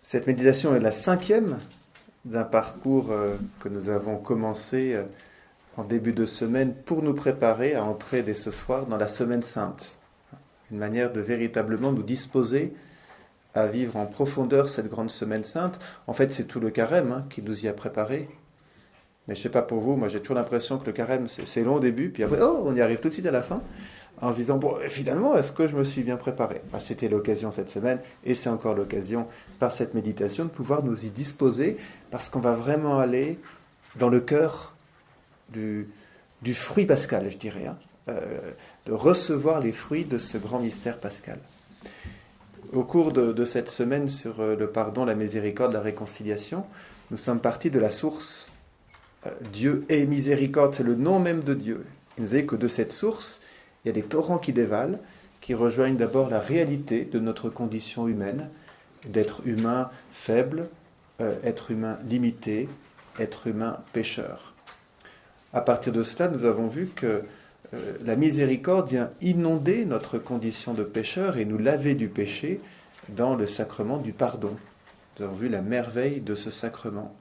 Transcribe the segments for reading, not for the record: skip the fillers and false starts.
Cette méditation est la 5e d'un parcours que nous avons commencé en début de semaine pour nous préparer à entrer dès ce soir dans la Semaine Sainte. Une manière de véritablement nous disposer à vivre en profondeur cette grande Semaine Sainte. En fait, c'est tout le carême qui nous y a préparés. Mais je ne sais pas pour vous, moi j'ai toujours l'impression que le carême c'est long au début, puis après on y arrive tout de suite à la fin, en se disant bon finalement est-ce que je me suis bien préparé? C'était l'occasion cette semaine, et c'est encore l'occasion par cette méditation de pouvoir nous y disposer, parce qu'on va vraiment aller dans le cœur du fruit pascal, je dirais, de recevoir les fruits de ce grand mystère pascal. Au cours de cette semaine sur le pardon, la miséricorde, la réconciliation, nous sommes partis de la source. Dieu est miséricorde, c'est le nom même de Dieu. Il nous a dit que de cette source, il y a des torrents qui dévalent, qui rejoignent d'abord la réalité de notre condition humaine, d'être humain faible, être humain limité, être humain pécheur. À partir de cela, nous avons vu que la miséricorde vient inonder notre condition de pécheur et nous laver du péché dans le sacrement du pardon. Nous avons vu la merveille de ce sacrement.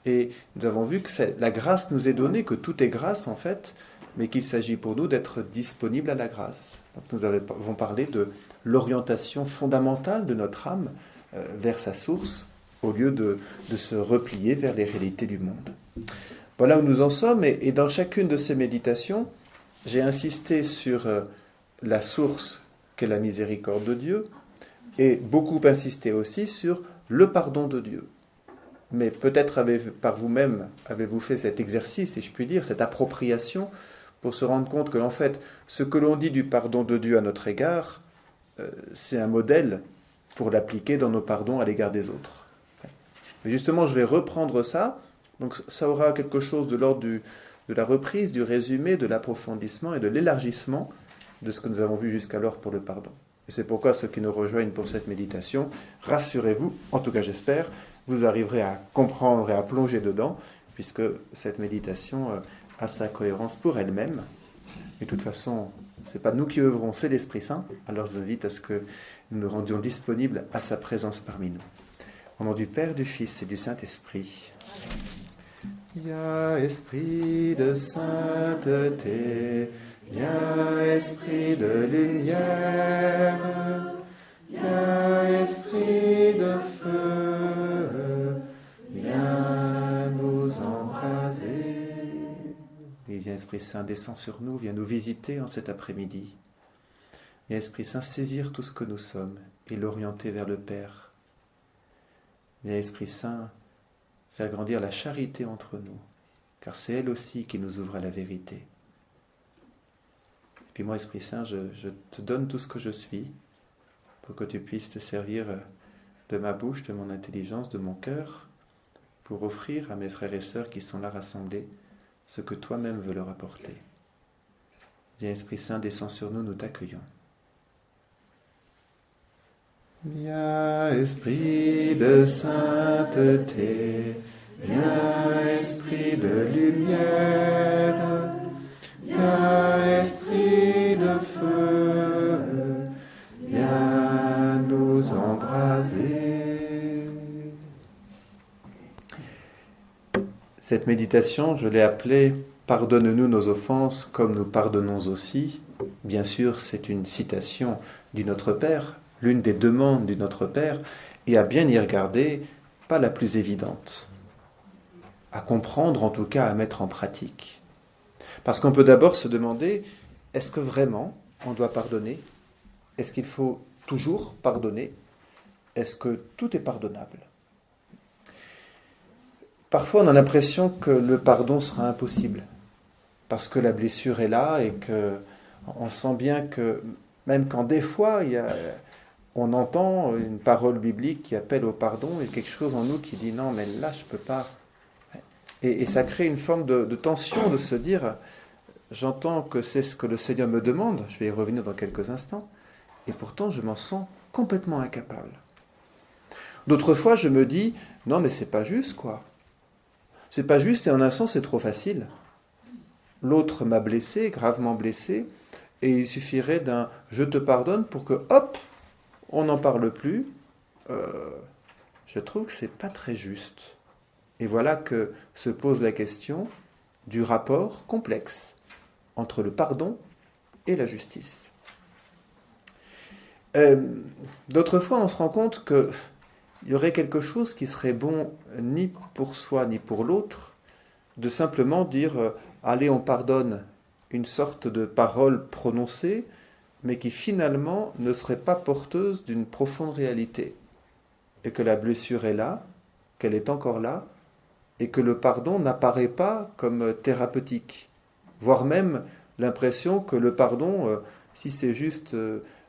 Et nous avons vu que la grâce nous est donnée, que tout est grâce en fait, mais qu'il s'agit pour nous d'être disponibles à la grâce. Donc nous avons parlé de l'orientation fondamentale de notre âme vers sa source, au lieu de se replier vers les réalités du monde. Voilà où nous en sommes, et dans chacune de ces méditations, j'ai insisté sur la source qu'est la miséricorde de Dieu, et beaucoup insisté aussi sur le pardon de Dieu. Mais peut-être par vous-même avez-vous fait cet exercice, si je puis dire, cette appropriation, pour se rendre compte que, en fait, ce que l'on dit du pardon de Dieu à notre égard, c'est un modèle pour l'appliquer dans nos pardons à l'égard des autres. Mais justement, je vais reprendre ça, donc ça aura quelque chose de l'ordre de la reprise, du résumé, de l'approfondissement et de l'élargissement de ce que nous avons vu jusqu'alors pour le pardon. Et c'est pourquoi ceux qui nous rejoignent pour cette méditation, rassurez-vous, en tout cas j'espère, vous arriverez à comprendre et à plonger dedans, puisque cette méditation a sa cohérence pour elle-même. Et de toute façon, ce n'est pas nous qui œuvrons, c'est l'Esprit Saint. Alors je vous invite à ce que nous nous rendions disponibles à sa présence parmi nous. Au nom du Père, du Fils et du Saint-Esprit. Viens, Esprit de sainteté, viens, Esprit de lumière, viens, Esprit de feu, viens nous embraser. Et viens, Esprit Saint, descends sur nous, viens nous visiter en cet après-midi. Viens, Esprit Saint, saisir tout ce que nous sommes et l'orienter vers le Père. Viens, Esprit Saint, faire grandir la charité entre nous, car c'est elle aussi qui nous ouvre à la vérité. Et puis moi, Esprit Saint, je te donne tout ce que je suis, pour que tu puisses te servir de ma bouche, de mon intelligence, de mon cœur, pour offrir à mes frères et sœurs qui sont là rassemblés ce que toi-même veux leur apporter. Viens, Esprit Saint, descends sur nous, nous t'accueillons. Viens, Esprit de sainteté, viens, Esprit de lumière, viens, Esprit de feu, viens nous embraser. Cette méditation, je l'ai appelée « Pardonne-nous nos offenses comme nous pardonnons aussi ». Bien sûr, c'est une citation du Notre Père, l'une des demandes du Notre Père, et à bien y regarder, pas la plus évidente. À comprendre, en tout cas, à mettre en pratique. Parce qu'on peut d'abord se demander, est-ce que vraiment on doit pardonner? Est-ce qu'il faut toujours pardonner? Est-ce que tout est pardonnable? Parfois, on a l'impression que le pardon sera impossible, parce que la blessure est là et qu'on sent bien que, même quand des fois, on entend une parole biblique qui appelle au pardon et quelque chose en nous qui dit non, mais là, je ne peux pas. Et ça crée une forme de tension de se dire, j'entends que c'est ce que le Seigneur me demande, je vais y revenir dans quelques instants, et pourtant je m'en sens complètement incapable. D'autres fois, je me dis, non, mais c'est pas juste, quoi. C'est pas juste et en un sens, c'est trop facile. L'autre m'a blessé, gravement blessé, et il suffirait d'un « je te pardonne » pour que, hop, on n'en parle plus, je trouve que ce n'est pas très juste. Et voilà que se pose la question du rapport complexe entre le pardon et la justice. D'autres fois, on se rend compte qu'il y aurait quelque chose qui serait bon ni pour soi ni pour l'autre, de simplement dire allez, on pardonne, une sorte de parole prononcée, mais qui finalement ne serait pas porteuse d'une profonde réalité. Et que la blessure est là, qu'elle est encore là, et que le pardon n'apparaît pas comme thérapeutique. Voire même l'impression que le pardon, si c'est juste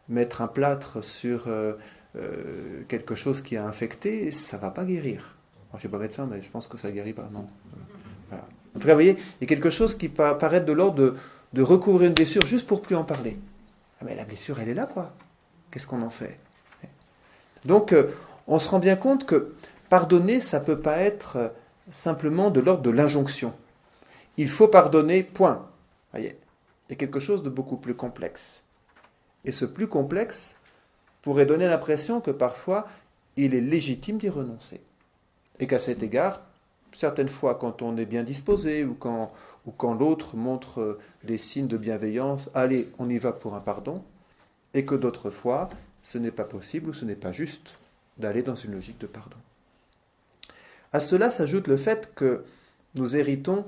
mettre un plâtre sur quelque chose qui a infecté, ça ne va pas guérir. Alors, je ne suis pas médecin, mais je pense que ça ne guérit pas, non. Voilà. En tout cas, vous voyez, il y a quelque chose qui paraît de l'ordre de recouvrir une blessure juste pour plus en parler. Ah, mais la blessure, elle est là, quoi. Qu'est-ce qu'on en fait? Donc, on se rend bien compte que pardonner, ça ne peut pas être simplement de l'ordre de l'injonction. Il faut pardonner, point. Voyez, il y a quelque chose de beaucoup plus complexe. Et ce plus complexe pourrait donner l'impression que parfois, il est légitime d'y renoncer. Et qu'à cet égard, certaines fois, quand on est bien disposé ou quand l'autre montre les signes de bienveillance, allez, on y va pour un pardon, et que d'autres fois, ce n'est pas possible ou ce n'est pas juste d'aller dans une logique de pardon. À cela s'ajoute le fait que nous héritons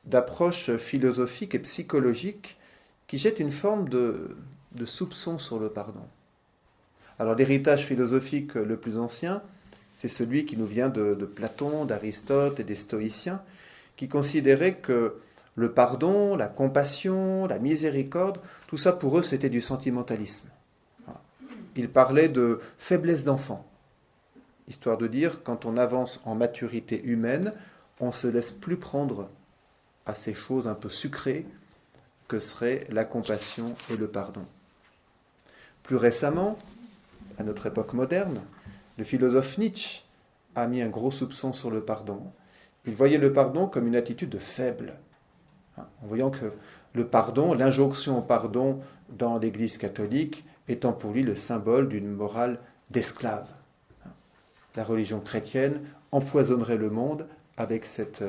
d'approches philosophiques et psychologiques qui jettent une forme de soupçon sur le pardon. Alors l'héritage philosophique le plus ancien, c'est celui qui nous vient de Platon, d'Aristote et des stoïciens, qui considéraient que le pardon, la compassion, la miséricorde, tout ça pour eux c'était du sentimentalisme. Ils parlaient de faiblesse d'enfant, histoire de dire quand on avance en maturité humaine, on ne se laisse plus prendre à ces choses un peu sucrées que seraient la compassion et le pardon. Plus récemment, à notre époque moderne, le philosophe Nietzsche a mis un gros soupçon sur le pardon. Il voyait le pardon comme une attitude de faible. En voyant que le pardon, l'injonction au pardon dans l'Église catholique étant pour lui le symbole d'une morale d'esclave. La religion chrétienne empoisonnerait le monde avec cette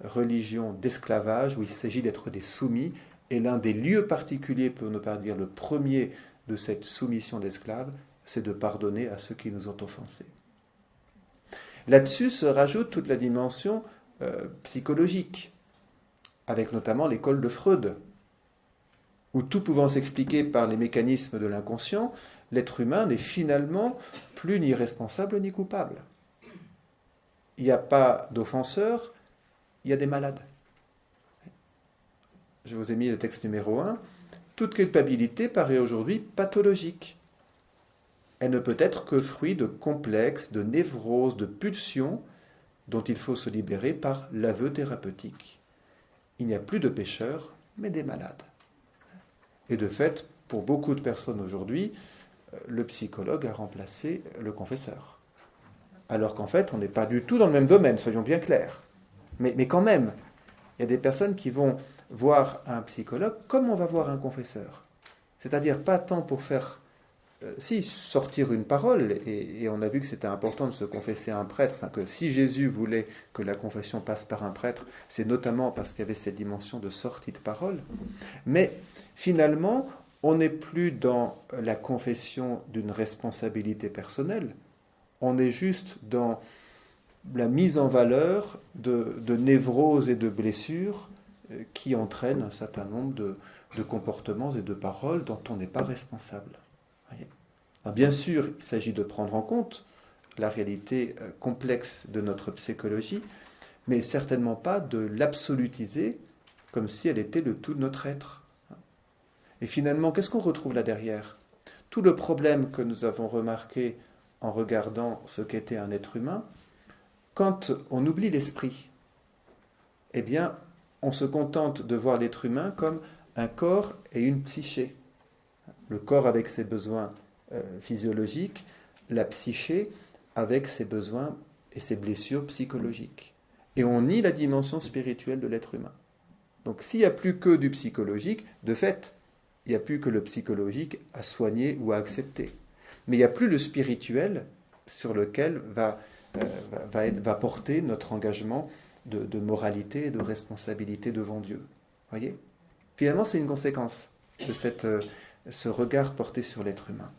religion d'esclavage où il s'agit d'être des soumis, et l'un des lieux particuliers, pour ne pas dire le premier de cette soumission d'esclaves, c'est de pardonner à ceux qui nous ont offensés. Là-dessus se rajoute toute la dimension psychologique, avec notamment l'école de Freud, où tout pouvant s'expliquer par les mécanismes de l'inconscient, l'être humain n'est finalement plus ni responsable ni coupable. Il n'y a pas d'offenseurs, il y a des malades. Je vous ai mis le texte numéro 1. Toute culpabilité paraît aujourd'hui pathologique. Elle ne peut être que fruit de complexes, de névroses, de pulsions dont il faut se libérer par l'aveu thérapeutique. Il n'y a plus de pécheurs, mais des malades. Et de fait, pour beaucoup de personnes aujourd'hui, le psychologue a remplacé le confesseur. Alors qu'en fait, on n'est pas du tout dans le même domaine, soyons bien clairs. Mais quand même, il y a des personnes qui vont voir un psychologue comme on va voir un confesseur. C'est-à-dire pas tant pour faire, sortir une parole, et on a vu que c'était important de se confesser à un prêtre, enfin que si Jésus voulait que la confession passe par un prêtre, c'est notamment parce qu'il y avait cette dimension de sortie de parole. Mais finalement, on n'est plus dans la confession d'une responsabilité personnelle, on est juste dans la mise en valeur de névroses et de blessures qui entraînent un certain nombre de comportements et de paroles dont on n'est pas responsable. Alors bien sûr, il s'agit de prendre en compte la réalité complexe de notre psychologie, mais certainement pas de l'absolutiser comme si elle était le tout de notre être. Et finalement, qu'est-ce qu'on retrouve là derrière? Tout le problème que nous avons remarqué en regardant ce qu'était un être humain, quand on oublie l'esprit, eh bien, on se contente de voir l'être humain comme un corps et une psyché. Le corps avec ses besoins physiologiques, la psyché avec ses besoins et ses blessures psychologiques. Et on nie la dimension spirituelle de l'être humain. Donc s'il n'y a plus que du psychologique, de fait, il n'y a plus que le psychologique à soigner ou à accepter. Mais il n'y a plus le spirituel sur lequel va va porter notre engagement de moralité et de responsabilité devant Dieu. Voyez ? Finalement, c'est une conséquence de ce regard porté sur l'être humain.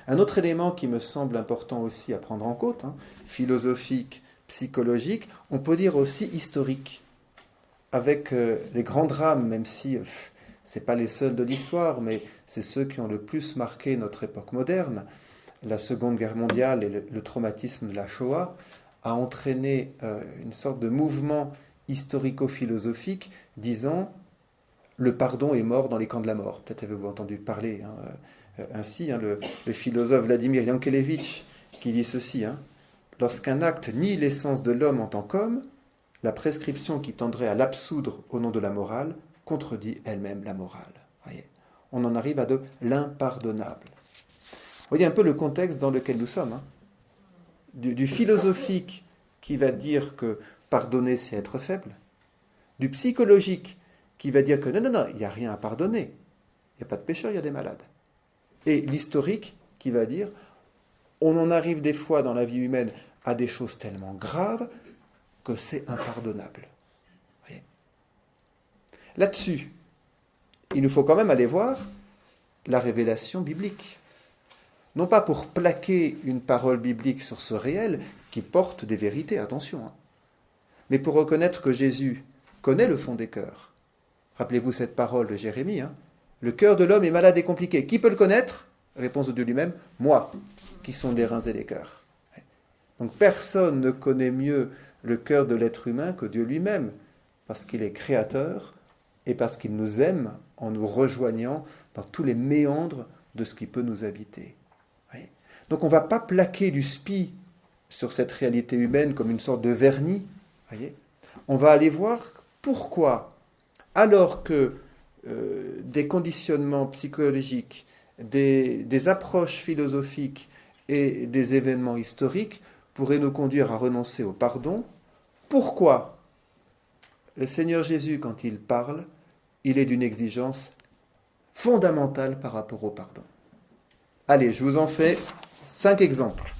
Un autre élément qui me semble important aussi à prendre en compte, philosophique, psychologique, on peut dire aussi historique, avec les grands drames, même si ce n'est pas les seuls de l'histoire, mais c'est ceux qui ont le plus marqué notre époque moderne. La Seconde Guerre mondiale et le traumatisme de la Shoah a entraîné une sorte de mouvement historico-philosophique disant le pardon est mort dans les camps de la mort. Peut-être avez-vous entendu parler ainsi, le philosophe Vladimir Yankelevitch qui dit ceci, lorsqu'un acte nie l'essence de l'homme en tant qu'homme, la prescription qui tendrait à l'absoudre au nom de la morale contredit elle-même la morale. Voyez, on en arrive à de l'impardonnable. Vous voyez un peu le contexte dans lequel nous sommes. Du philosophique qui va dire que pardonner c'est être faible, du psychologique qui va dire que non, il n'y a rien à pardonner, il n'y a pas de pécheur, il y a des malades. Et l'historique qui va dire on en arrive des fois dans la vie humaine à des choses tellement graves que c'est impardonnable. Voyez. Là-dessus, il nous faut quand même aller voir la révélation biblique. Non pas pour plaquer une parole biblique sur ce réel qui porte des vérités, attention, mais pour reconnaître que Jésus connaît le fond des cœurs. Rappelez-vous cette parole de Jérémie, le cœur de l'homme est malade et compliqué. Qui peut le connaître ? Réponse de Dieu lui-même, moi, qui sont les reins et les cœurs. Donc personne ne connaît mieux le cœur de l'être humain que Dieu lui-même, parce qu'il est créateur et parce qu'il nous aime en nous rejoignant dans tous les méandres de ce qui peut nous habiter. Donc on ne va pas plaquer du spi sur cette réalité humaine comme une sorte de vernis. On va aller voir pourquoi, alors que des conditionnements psychologiques, des approches philosophiques et des événements historiques pourraient nous conduire à renoncer au pardon, pourquoi le Seigneur Jésus, quand il parle, il est d'une exigence fondamentale par rapport au pardon. Allez, je vous en fais 5 exemples.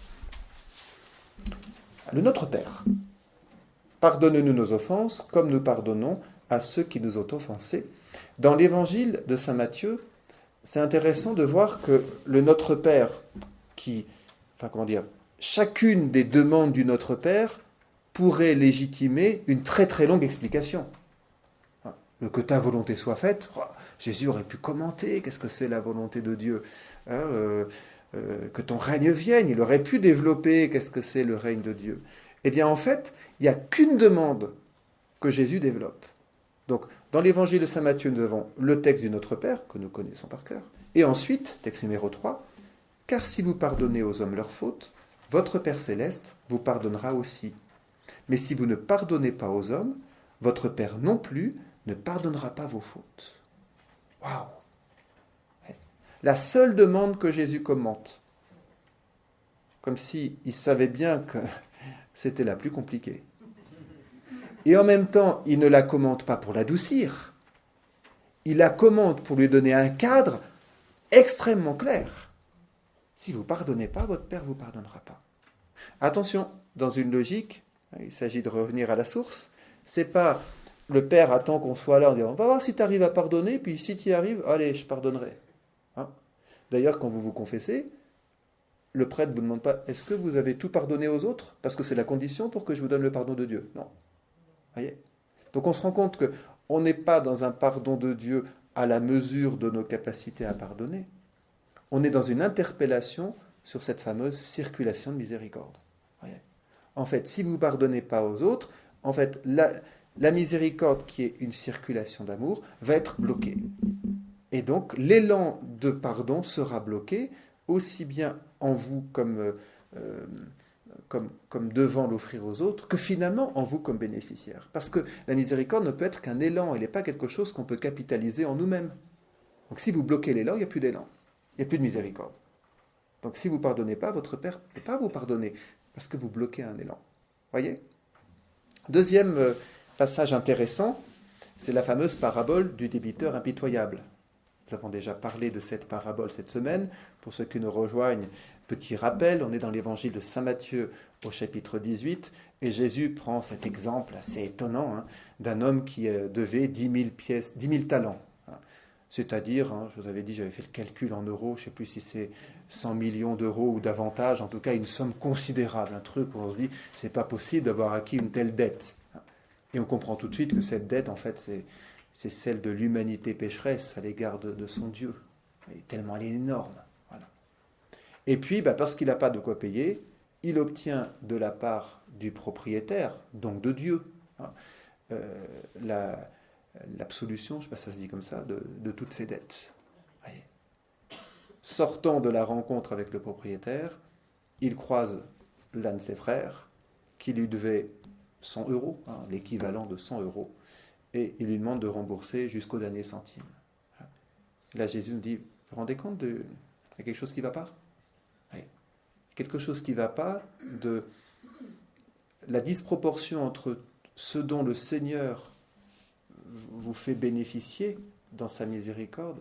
Le Notre Père. Pardonne-nous nos offenses, comme nous pardonnons à ceux qui nous ont offensés. Dans l'évangile de saint Matthieu, c'est intéressant de voir que le Notre Père, chacune des demandes du Notre Père pourrait légitimer une très très longue explication. Que ta volonté soit faite, Jésus aurait pu commenter qu'est-ce que c'est la volonté de Dieu. Que ton règne vienne, il aurait pu développer qu'est-ce que c'est le règne de Dieu. Eh bien en fait, il n'y a qu'une demande que Jésus développe. Donc dans l'évangile de saint Matthieu, nous avons le texte du Notre Père, que nous connaissons par cœur, et ensuite, texte numéro 3, « Car si vous pardonnez aux hommes leurs fautes, votre Père céleste vous pardonnera aussi. Mais si vous ne pardonnez pas aux hommes, votre Père non plus ne pardonnera pas vos fautes. » Waouh! La seule demande que Jésus commente, comme s'il savait bien que c'était la plus compliquée. Et en même temps, il ne la commente pas pour l'adoucir, il la commente pour lui donner un cadre extrêmement clair. Si vous ne pardonnez pas, votre Père ne vous pardonnera pas. Attention, dans une logique, il s'agit de revenir à la source, c'est pas le Père attend qu'on soit là en disant on va voir si tu arrives à pardonner, puis si tu y arrives, allez, je pardonnerai. D'ailleurs, quand vous vous confessez, le prêtre ne vous demande pas est-ce que vous avez tout pardonné aux autres, parce que c'est la condition pour que je vous donne le pardon de Dieu. Non. Voyez ? Donc on se rend compte qu'on n'est pas dans un pardon de Dieu à la mesure de nos capacités à pardonner. On est dans une interpellation sur cette fameuse circulation de miséricorde. Voyez ? En fait, si vous ne pardonnez pas aux autres, en fait, la miséricorde, qui est une circulation d'amour, va être bloquée. Et donc, l'élan de pardon sera bloqué, aussi bien en vous comme devant l'offrir aux autres, que finalement en vous comme bénéficiaire. Parce que la miséricorde ne peut être qu'un élan, elle n'est pas quelque chose qu'on peut capitaliser en nous-mêmes. Donc si vous bloquez l'élan, il n'y a plus d'élan, il n'y a plus de miséricorde. Donc si vous ne pardonnez pas, votre Père ne peut pas vous pardonner, parce que vous bloquez un élan. Voyez ? Deuxième passage intéressant, c'est la fameuse parabole du débiteur impitoyable. Nous avons déjà parlé de cette parabole cette semaine. Pour ceux qui nous rejoignent, Petit rappel, on est dans l'évangile de Saint Matthieu au chapitre 18, et Jésus prend cet exemple assez étonnant d'un homme qui devait 10 000 talents. C'est-à-dire, je vous avais dit, j'avais fait le calcul en euros, je ne sais plus si c'est 100 millions d'euros ou davantage, en tout cas une somme considérable, un truc où on se dit, c'est pas possible d'avoir acquis une telle dette. Et on comprend tout de suite que cette dette, en fait, c'est celle de l'humanité pécheresse à l'égard de son Dieu. Et tellement elle est énorme. Voilà. Et puis, parce qu'il n'a pas de quoi payer, il obtient de la part du propriétaire, donc de Dieu, l'absolution, je ne sais pas si ça se dit comme ça, de toutes ses dettes. Voyez. Sortant de la rencontre avec le propriétaire, il croise l'un de ses frères qui lui devait 100 euros, l'équivalent de 100 euros, et il lui demande de rembourser jusqu'au dernier centime. Là, Jésus nous dit, vous vous rendez compte il y a quelque chose qui ne va pas ? Quelque chose qui ne va pas de la disproportion entre ce dont le Seigneur vous fait bénéficier dans sa miséricorde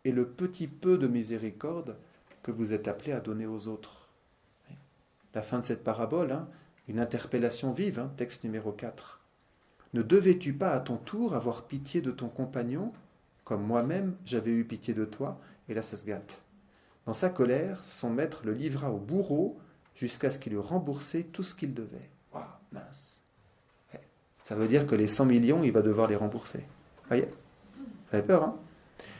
et le petit peu de miséricorde que vous êtes appelé à donner aux autres. La fin de cette parabole, une interpellation vive, texte numéro 4. Ne devais-tu pas à ton tour avoir pitié de ton compagnon, comme moi-même j'avais eu pitié de toi ? Et là ça se gâte. Dans sa colère, son maître le livra au bourreau jusqu'à ce qu'il eût remboursé tout ce qu'il devait. Waouh, mince. Ça veut dire que les 100 millions, il va devoir les rembourser. Voyez ? Vous avez peur,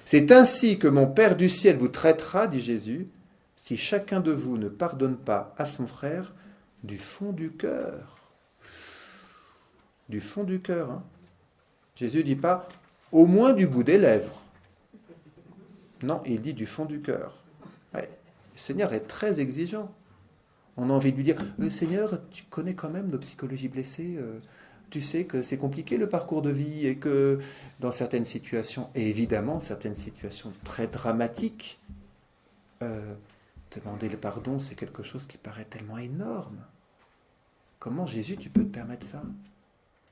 C'est ainsi que mon Père du ciel vous traitera, dit Jésus, si chacun de vous ne pardonne pas à son frère du fond du cœur. Du fond du cœur. Jésus ne dit pas au moins du bout des lèvres. Non, il dit du fond du cœur. Ouais. Le Seigneur est très exigeant. On a envie de lui dire Seigneur, tu connais quand même nos psychologies blessées, tu sais que c'est compliqué le parcours de vie et que dans certaines situations, et évidemment certaines situations très dramatiques, demander le pardon, c'est quelque chose qui paraît tellement énorme. Comment Jésus, tu peux te permettre ça ?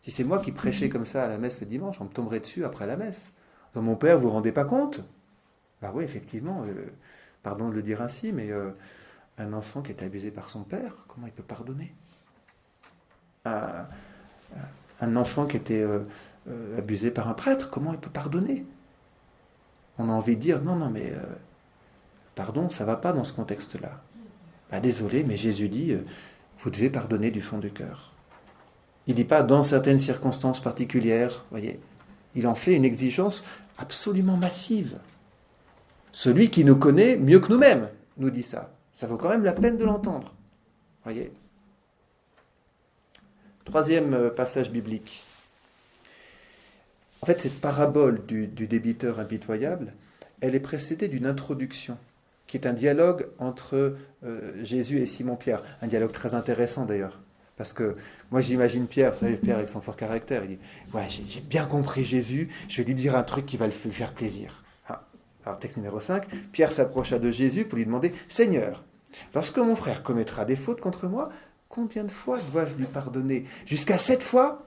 Si c'est moi qui prêchais comme ça à la messe le dimanche, on me tomberait dessus après la messe. Dans mon Père, vous ne vous rendez pas compte ? Oui, effectivement, pardon de le dire ainsi, mais un enfant qui est abusé par son père, comment il peut pardonner ? Un enfant qui était abusé par un prêtre, comment il peut pardonner ? On a envie de dire, non, mais pardon, ça ne va pas dans ce contexte-là. Désolé, mais Jésus dit, vous devez pardonner du fond du cœur. Il ne dit pas dans certaines circonstances particulières, voyez. Il en fait une exigence absolument massive. Celui qui nous connaît mieux que nous-mêmes nous dit ça. Ça vaut quand même la peine de l'entendre. Voyez. Troisième passage biblique. En fait, cette parabole du débiteur impitoyable, elle est précédée d'une introduction, qui est un dialogue entre Jésus et Simon-Pierre. Un dialogue très intéressant d'ailleurs. Parce que moi j'imagine Pierre, vous savez, Pierre avec son fort caractère, il dit « Ouais, j'ai bien compris Jésus, je vais lui dire un truc qui va lui faire plaisir. » Alors texte numéro 5, Pierre s'approcha de Jésus pour lui demander « Seigneur, lorsque mon frère commettra des fautes contre moi, combien de fois dois-je lui pardonner ? Jusqu'à 7 fois ?»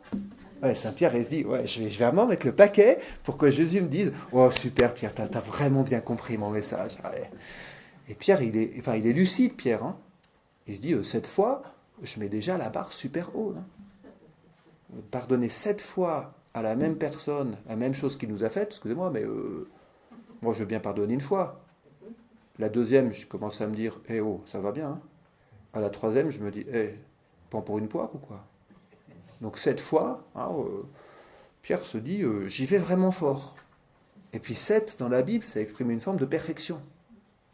Ouais, Saint-Pierre, il se dit, ouais, je vais vraiment mettre le paquet pour que Jésus me dise, oh super Pierre, t'as vraiment bien compris mon message. Ouais. Et Pierre, il est lucide, Pierre. Il se dit, 7 fois, je mets déjà la barre super haut. Pardonner 7 fois à la même personne, la même chose qu'il nous a faite, excusez-moi, mais moi je veux bien pardonner une fois. La deuxième, je commence à me dire, ça va bien. À la troisième, je me dis, prends pour une poire ou quoi ? Donc 7 fois, Pierre se dit, j'y vais vraiment fort. Et puis 7, dans la Bible, ça exprime une forme de perfection.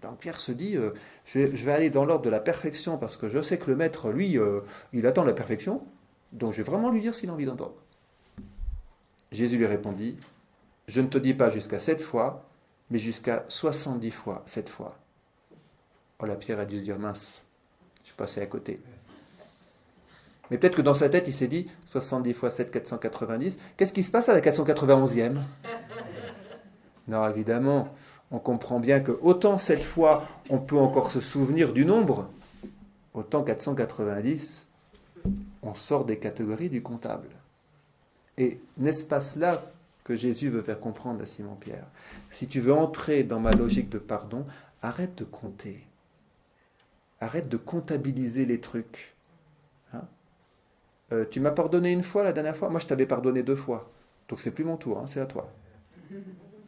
Donc Pierre se dit, je vais aller dans l'ordre de la perfection, parce que je sais que le maître, lui, il attend la perfection, donc je vais vraiment lui dire s'il a envie d'entendre. Jésus lui répondit, je ne te dis pas jusqu'à 7 fois, mais jusqu'à 70 fois 7 fois. Oh là, Pierre a dû se dire, mince, je suis passé à côté. Mais peut-être que dans sa tête, il s'est dit 70 fois 7, 490. Qu'est-ce qui se passe à la 491e ? Non, évidemment, on comprend bien que autant cette fois, on peut encore se souvenir du nombre, autant 490, on sort des catégories du comptable. Et n'est-ce pas cela que Jésus veut faire comprendre à Simon-Pierre ? Si tu veux entrer dans ma logique de pardon, arrête de compter. Arrête de comptabiliser les trucs. Hein. Tu m'as pardonné une fois la dernière fois, moi je t'avais pardonné 2 fois. Donc c'est plus mon tour, hein, c'est à toi.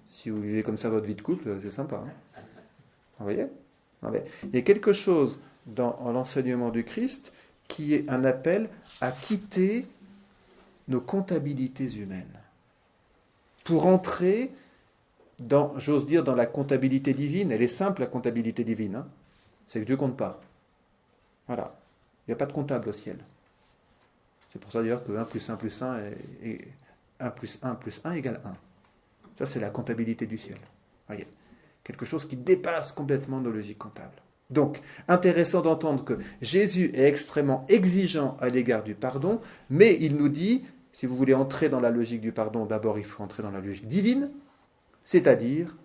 Si vous vivez comme ça votre vie de couple, c'est sympa. Hein. Vous voyez? Il y a quelque chose dans l'enseignement du Christ qui est un appel à quitter nos comptabilités humaines pour entrer dans, j'ose dire, dans la comptabilité divine. Elle est simple, la comptabilité divine. Hein. C'est que Dieu compte pas. Voilà. Il n'y a pas de comptable au ciel. C'est pour ça d'ailleurs que 1 plus 1 plus 1 est 1 plus 1 plus 1 égale 1. Ça, c'est la comptabilité du ciel. Voyez. Quelque chose qui dépasse complètement nos logiques comptables. Donc, intéressant d'entendre que Jésus est extrêmement exigeant à l'égard du pardon, mais il nous dit, si vous voulez entrer dans la logique du pardon, d'abord il faut entrer dans la logique divine, c'est-à-dire,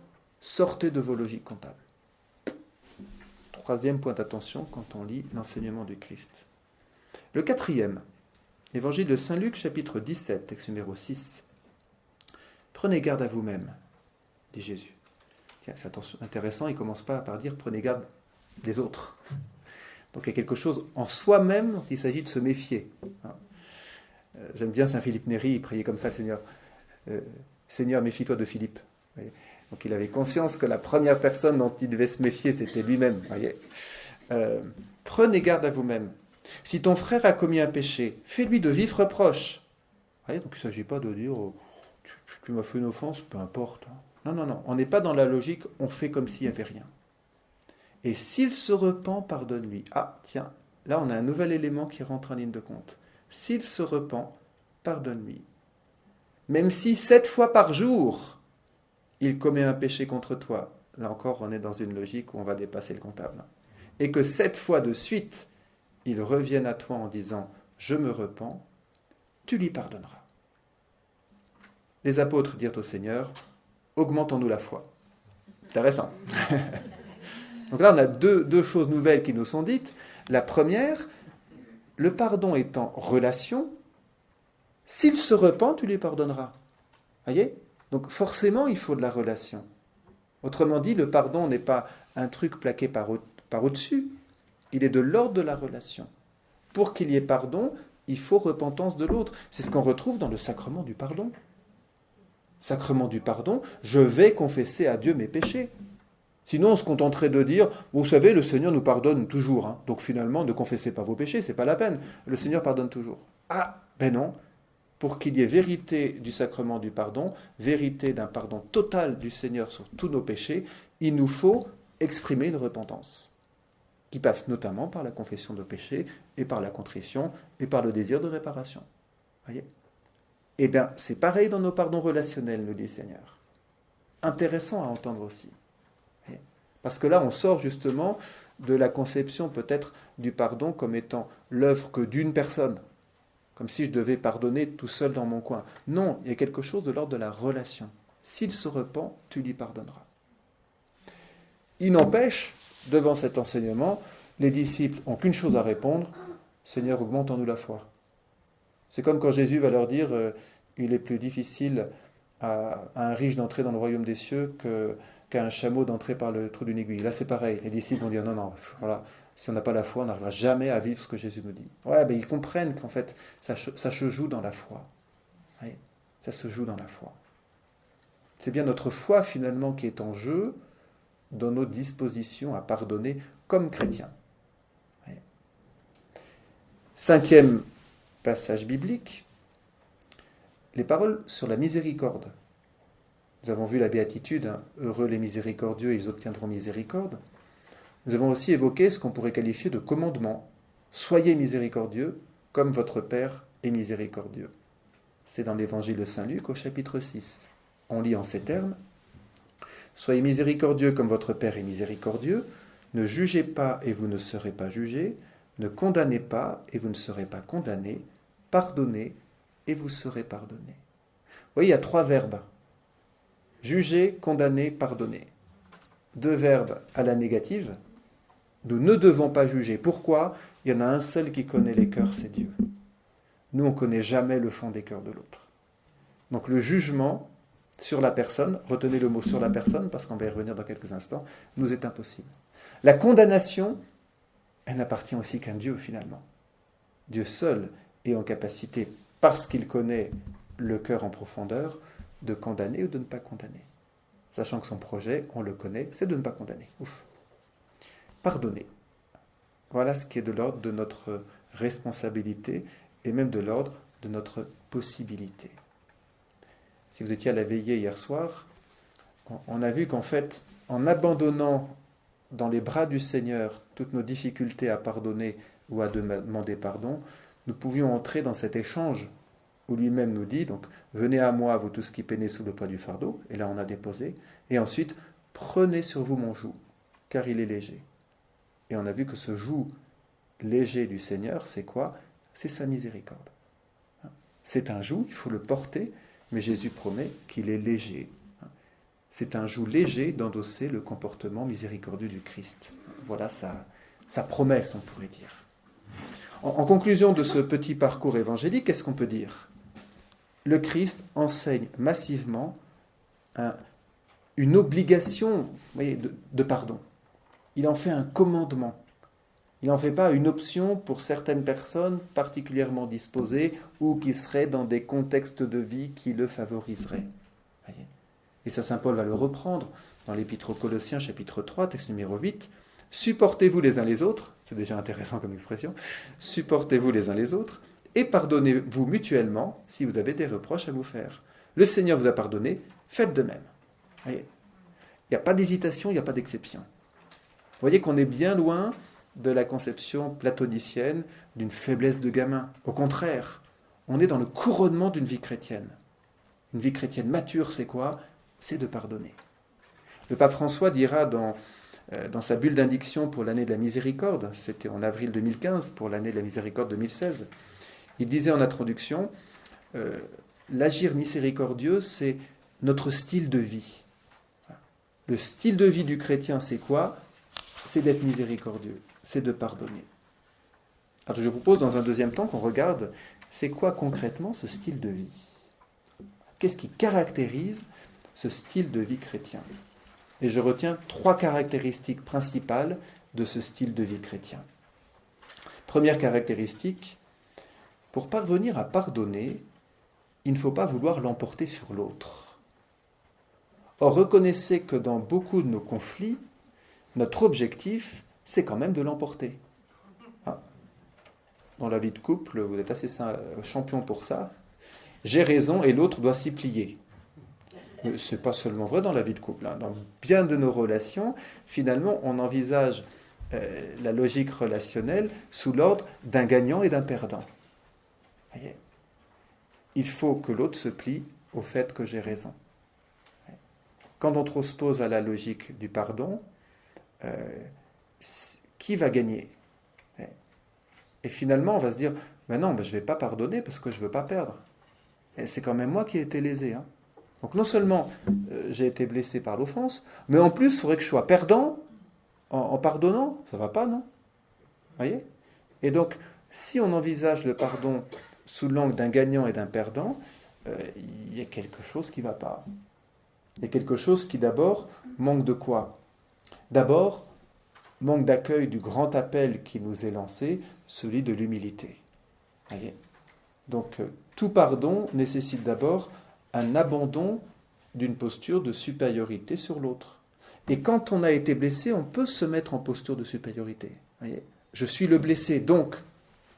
sortez de vos logiques comptables. 3e point d'attention quand on lit l'enseignement du Christ. Le 4e, évangile de Saint Luc, chapitre 17, texte numéro 6. Prenez garde à vous-même, dit Jésus. Tiens, c'est intéressant, il ne commence pas par dire prenez garde des autres. Donc il y a quelque chose en soi-même dont il s'agit de se méfier. J'aime bien Saint Philippe Néri, il priait comme ça le Seigneur. Seigneur, méfie-toi de Philippe. Donc il avait conscience que la première personne dont il devait se méfier, c'était lui-même. Prenez garde à vous-même. Si ton frère a commis un péché, fais-lui de vifs reproches. Donc il ne s'agit pas de dire tu m'as fait une offense, peu importe. Non, on n'est pas dans la logique, on fait comme s'il n'y avait rien. Et s'il se repent, pardonne-lui. Ah, tiens, là on a un nouvel élément qui rentre en ligne de compte. S'il se repent, pardonne-lui. Même si 7 fois par jour, il commet un péché contre toi, là encore on est dans une logique où on va dépasser le comptable. Et que 7 fois de suite, il revienne à toi en disant « Je me repens », tu lui pardonneras. Les apôtres dirent au Seigneur « Augmentons-nous la foi ». Intéressant. Donc là, on a deux choses nouvelles qui nous sont dites. La première, le pardon est en relation. S'il se repent, tu lui pardonneras. Voyez ? Donc forcément, il faut de la relation. Autrement dit, le pardon n'est pas un truc plaqué par au-dessus. Il est de l'ordre de la relation. Pour qu'il y ait pardon, il faut repentance de l'autre. C'est ce qu'on retrouve dans le sacrement du pardon. Sacrement du pardon, je vais confesser à Dieu mes péchés. Sinon, on se contenterait de dire, vous savez, le Seigneur nous pardonne toujours. Hein. Donc finalement, ne confessez pas vos péchés, c'est pas la peine. Le Seigneur pardonne toujours. Ah, ben non. Pour qu'il y ait vérité du sacrement du pardon, vérité d'un pardon total du Seigneur sur tous nos péchés, il nous faut exprimer une repentance, qui passe notamment par la confession de péchés, et par la contrition, et par le désir de réparation. Voyez ? Eh bien, c'est pareil dans nos pardons relationnels, nous dit le Seigneur. Intéressant à entendre aussi. Parce que là, on sort justement de la conception peut-être du pardon comme étant l'œuvre que d'une personne. Comme si je devais pardonner tout seul dans mon coin. Non, il y a quelque chose de l'ordre de la relation. S'il se repent, tu lui pardonneras. Il n'empêche, devant cet enseignement, les disciples n'ont qu'une chose à répondre, Seigneur, augmente-nous la foi. C'est comme quand Jésus va leur dire, il est plus difficile à un riche d'entrer dans le royaume des cieux qu'à un chameau d'entrer par le trou d'une aiguille. Là, c'est pareil. Les disciples vont dire, non, voilà. Si on n'a pas la foi, on n'arrivera jamais à vivre ce que Jésus nous dit. Ouais, ben ils comprennent qu'en fait, ça se joue dans la foi. Oui, ça se joue dans la foi. C'est bien notre foi, finalement, qui est en jeu dans notre disposition à pardonner comme chrétiens. Oui. 5e passage biblique, les paroles sur la miséricorde. Nous avons vu la béatitude, hein, heureux les miséricordieux, ils obtiendront miséricorde. Nous avons aussi évoqué ce qu'on pourrait qualifier de commandement. Soyez miséricordieux, comme votre Père est miséricordieux. C'est dans l'évangile de Saint Luc au chapitre 6. On lit en ces termes. Soyez miséricordieux comme votre Père est miséricordieux. Ne jugez pas et vous ne serez pas jugés. Ne condamnez pas et vous ne serez pas condamnés. Pardonnez et vous serez pardonnés. Vous voyez, il y a 3 verbes. Juger, condamner, pardonner. 2 verbes à la négative. Nous ne devons pas juger. Pourquoi ? Il y en a un seul qui connaît les cœurs, c'est Dieu. Nous, on ne connaît jamais le fond des cœurs de l'autre. Donc le jugement sur la personne, retenez le mot sur la personne, parce qu'on va y revenir dans quelques instants, nous est impossible. La condamnation, elle n'appartient aussi qu'à Dieu finalement. Dieu seul est en capacité, parce qu'il connaît le cœur en profondeur, de condamner ou de ne pas condamner. Sachant que son projet, on le connaît, c'est de ne pas condamner. Ouf. Pardonner. Voilà ce qui est de l'ordre de notre responsabilité et même de l'ordre de notre possibilité. Si vous étiez à la veillée hier soir, on a vu qu'en fait, en abandonnant dans les bras du Seigneur toutes nos difficultés à pardonner ou à demander pardon, nous pouvions entrer dans cet échange où lui-même nous dit, donc, venez à moi, vous tous qui peinez sous le poids du fardeau, et là on a déposé, et ensuite, prenez sur vous mon joug, car il est léger. Et on a vu que ce joug léger du Seigneur, c'est quoi? C'est sa miséricorde. C'est un joug, il faut le porter, mais Jésus promet qu'il est léger. C'est un joug léger d'endosser le comportement miséricordieux du Christ. Voilà sa promesse, on pourrait dire. En conclusion de ce petit parcours évangélique, qu'est-ce qu'on peut dire? Le Christ enseigne massivement une obligation, vous voyez, de pardon. Il en fait un commandement. Il n'en fait pas une option pour certaines personnes particulièrement disposées ou qui seraient dans des contextes de vie qui le favoriseraient. Voyez. Et ça, saint Paul va le reprendre dans l'Épître aux Colossiens, chapitre 3, texte numéro 8. Supportez-vous les uns les autres, c'est déjà intéressant comme expression, supportez-vous les uns les autres, et pardonnez-vous mutuellement si vous avez des reproches à vous faire. Le Seigneur vous a pardonné, faites de même. Voyez. Il n'y a pas d'hésitation, il n'y a pas d'exception. Vous voyez qu'on est bien loin de la conception platonicienne d'une faiblesse de gamin. Au contraire, on est dans le couronnement d'une vie chrétienne. Une vie chrétienne mature, c'est quoi? C'est de pardonner. Le pape François dira dans sa bulle d'indiction pour l'année de la miséricorde, c'était en avril 2015, pour l'année de la miséricorde 2016, il disait en introduction, l'agir miséricordieux, c'est notre style de vie. Le style de vie du chrétien, c'est quoi? C'est d'être miséricordieux, c'est de pardonner. Alors je vous propose dans un deuxième temps qu'on regarde, c'est quoi concrètement ce style de vie? Qu'est-ce qui caractérise ce style de vie chrétien? Et je retiens 3 caractéristiques principales de ce style de vie chrétien. Première caractéristique, pour parvenir à pardonner, il ne faut pas vouloir l'emporter sur l'autre. Or, reconnaissez que dans beaucoup de nos conflits, notre objectif, c'est quand même de l'emporter. Dans la vie de couple, vous êtes assez champion pour ça. J'ai raison et l'autre doit s'y plier. Ce n'est pas seulement vrai dans la vie de couple. Dans bien de nos relations, finalement, on envisage la logique relationnelle sous l'ordre d'un gagnant et d'un perdant. Voyez, il faut que l'autre se plie au fait que j'ai raison. Quand on transpose à la logique du pardon, qui va gagner? Et finalement, on va se dire, ben non, je ne vais pas pardonner parce que je ne veux pas perdre. Et c'est quand même moi qui ai été lésé. Donc non seulement j'ai été blessé par l'offense, mais en plus, il faudrait que je sois perdant en pardonnant. Ça ne va pas, non? Voyez? Et donc, si on envisage le pardon sous l'angle d'un gagnant et d'un perdant, il y a quelque chose qui ne va pas. Il y a quelque chose qui d'abord manque de quoi? D'abord, manque d'accueil du grand appel qui nous est lancé, celui de l'humilité. Voyez? Donc, tout pardon nécessite d'abord un abandon d'une posture de supériorité sur l'autre. Et quand on a été blessé, on peut se mettre en posture de supériorité. Voyez? Je suis le blessé, donc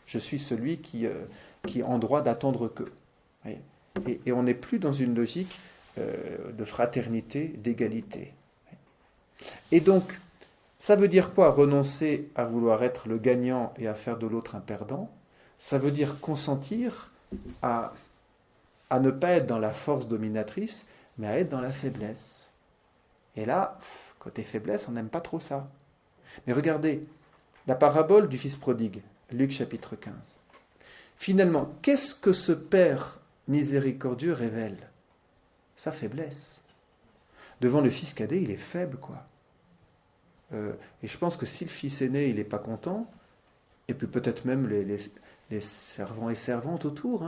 je suis celui qui est en droit d'attendre qu'eux. Et on n'est plus dans une logique de fraternité, d'égalité. Et donc, ça veut dire quoi, renoncer à vouloir être le gagnant et à faire de l'autre un perdant? Ça veut dire consentir à ne pas être dans la force dominatrice, mais à être dans la faiblesse. Et là, côté faiblesse, on n'aime pas trop ça. Mais regardez, la parabole du fils prodigue, Luc chapitre 15. Finalement, qu'est-ce que ce Père miséricordieux révèle? Sa faiblesse. Devant le fils cadet, il est faible, quoi. Et je pense que si le fils aîné, il n'est pas content, et puis peut-être même les servants et servantes autour,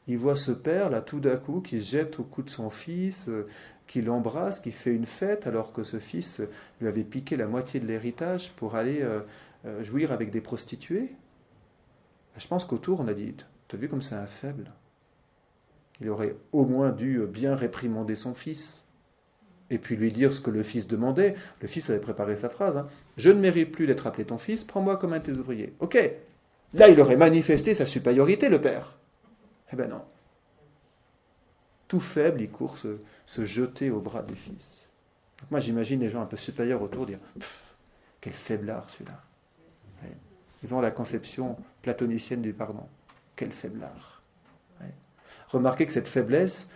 ils voient ce père, là, tout d'un coup, qui se jette au cou de son fils, qui l'embrasse, qui fait une fête, alors que ce fils lui avait piqué la moitié de l'héritage pour aller jouir avec des prostituées. Je pense qu'autour, on a dit, t'as vu comme c'est un faible. Il aurait au moins dû bien réprimander son fils, et puis lui dire ce que le fils demandait. Le fils avait préparé sa phrase, hein. Je ne mérite plus d'être appelé ton fils, prends-moi comme un de tes ouvriers. Ok, là il aurait manifesté sa supériorité, le père. Eh ben non. Tout faible, il court se jeter aux bras du fils. Donc moi j'imagine les gens un peu supérieurs autour dire, quel faiblard celui-là. Ouais. Ils ont la conception platonicienne du pardon. Quel faiblard. Ouais. Remarquez que cette faiblesse,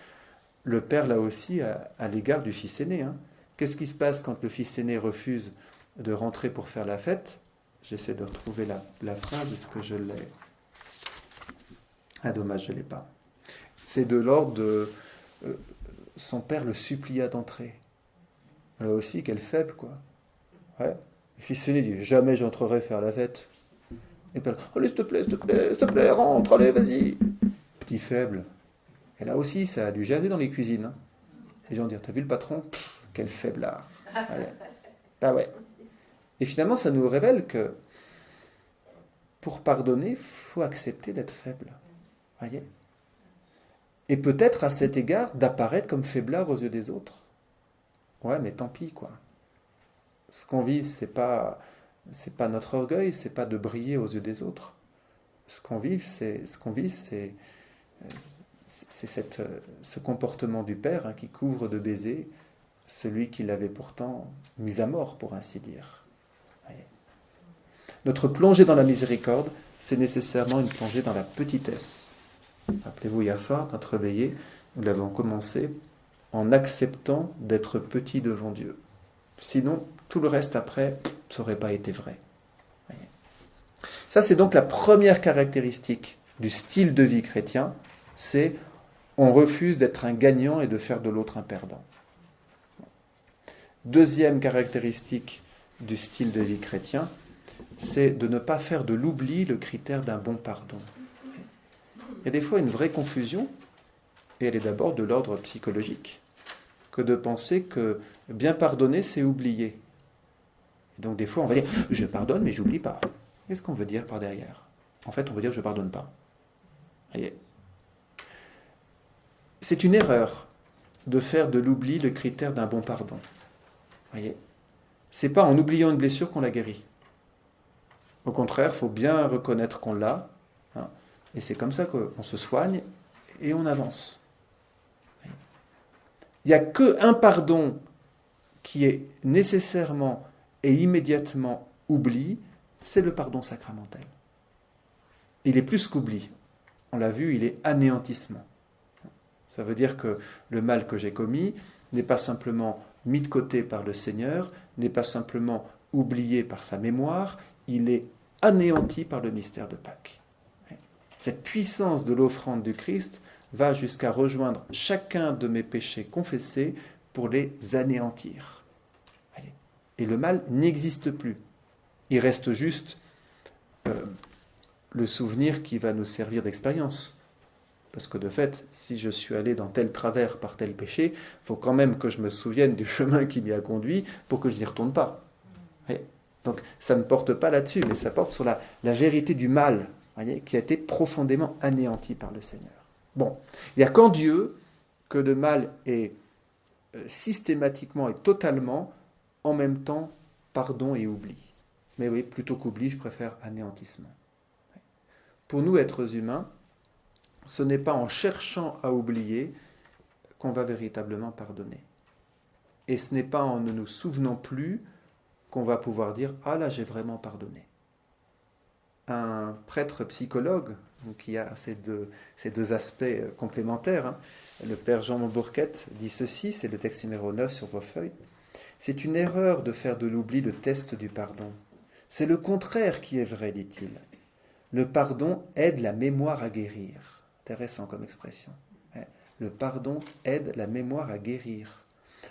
le père l'a aussi à l'égard du fils aîné. Hein. Qu'est-ce qui se passe quand le fils aîné refuse de rentrer pour faire la fête? J'essaie de retrouver la phrase, est-ce que je l'ai? Ah dommage, je ne l'ai pas. C'est de l'ordre de... son père le supplia d'entrer. Là aussi, quel faible, quoi. Ouais. Le fils aîné dit, jamais j'entrerai faire la fête. Et puis, allez, s'il te plaît, rentre, allez, vas-y. Petit faible. Et là aussi, ça a dû jaser dans les cuisines. Hein. Les gens disent, t'as vu le patron? Quel faiblard. Ouais. Ah ouais. Et finalement, ça nous révèle que pour pardonner, il faut accepter d'être faible. Voyez. Et peut-être à cet égard d'apparaître comme faiblard aux yeux des autres. Ouais, mais tant pis, quoi. Ce qu'on vise, c'est pas notre orgueil, c'est pas de briller aux yeux des autres. Ce qu'on vise, c'est ce comportement du Père hein, qui couvre de baisers celui qui l'avait pourtant mis à mort, pour ainsi dire. Voyez. Notre plongée dans la miséricorde, c'est nécessairement une plongée dans la petitesse. Rappelez-vous, hier soir, notre veillée, nous l'avons commencé en acceptant d'être petit devant Dieu. Sinon, tout le reste après, ça n'aurait pas été vrai. Voyez. Ça, c'est donc la première caractéristique du style de vie chrétien, c'est on refuse d'être un gagnant et de faire de l'autre un perdant. Deuxième caractéristique du style de vie chrétien, c'est de ne pas faire de l'oubli le critère d'un bon pardon. Il y a des fois une vraie confusion, et elle est d'abord de l'ordre psychologique, que de penser que bien pardonner, c'est oublier. Et donc des fois, on va dire « je pardonne, mais j'oublie pas ». Qu'est-ce qu'on veut dire par derrière? En fait, on veut dire « je pardonne pas ». Voyez. C'est une erreur de faire de l'oubli le critère d'un bon pardon. Voyez. C'est pas en oubliant une blessure qu'on la guérit. Au contraire, il faut bien reconnaître qu'on l'a, hein, et c'est comme ça qu'on se soigne et on avance. Il n'y a qu'un pardon qui est nécessairement et immédiatement oubli, c'est le pardon sacramentel. Il est plus qu'oubli. On l'a vu, il est anéantissement. Ça veut dire que le mal que j'ai commis n'est pas simplement mis de côté par le Seigneur, n'est pas simplement oublié par sa mémoire, il est anéanti par le mystère de Pâques. Cette puissance de l'offrande du Christ va jusqu'à rejoindre chacun de mes péchés confessés pour les anéantir. Et le mal n'existe plus. Il reste juste le souvenir qui va nous servir d'expérience. Parce que de fait, si je suis allé dans tel travers par tel péché, il faut quand même que je me souvienne du chemin qui m'y a conduit pour que je n'y retourne pas. Voyez. Donc ça ne porte pas là-dessus, mais ça porte sur la vérité du mal, voyez, qui a été profondément anéanti par le Seigneur. Bon, il n'y a qu'en Dieu que le mal est systématiquement et totalement, en même temps, pardon et oubli. Mais oui, plutôt qu'oubli, je préfère anéantissement. Pour nous, êtres humains, ce n'est pas en cherchant à oublier qu'on va véritablement pardonner. Et ce n'est pas en ne nous souvenant plus qu'on va pouvoir dire « Ah là, j'ai vraiment pardonné ». Un prêtre psychologue, qui a ces deux aspects complémentaires, hein, le père Jean Bourquette dit ceci, c'est le texte numéro 9 sur vos feuilles. C'est une erreur de faire de l'oubli le test du pardon. C'est le contraire qui est vrai, dit-il. Le pardon aide la mémoire à guérir. Intéressant comme expression. Le pardon aide la mémoire à guérir.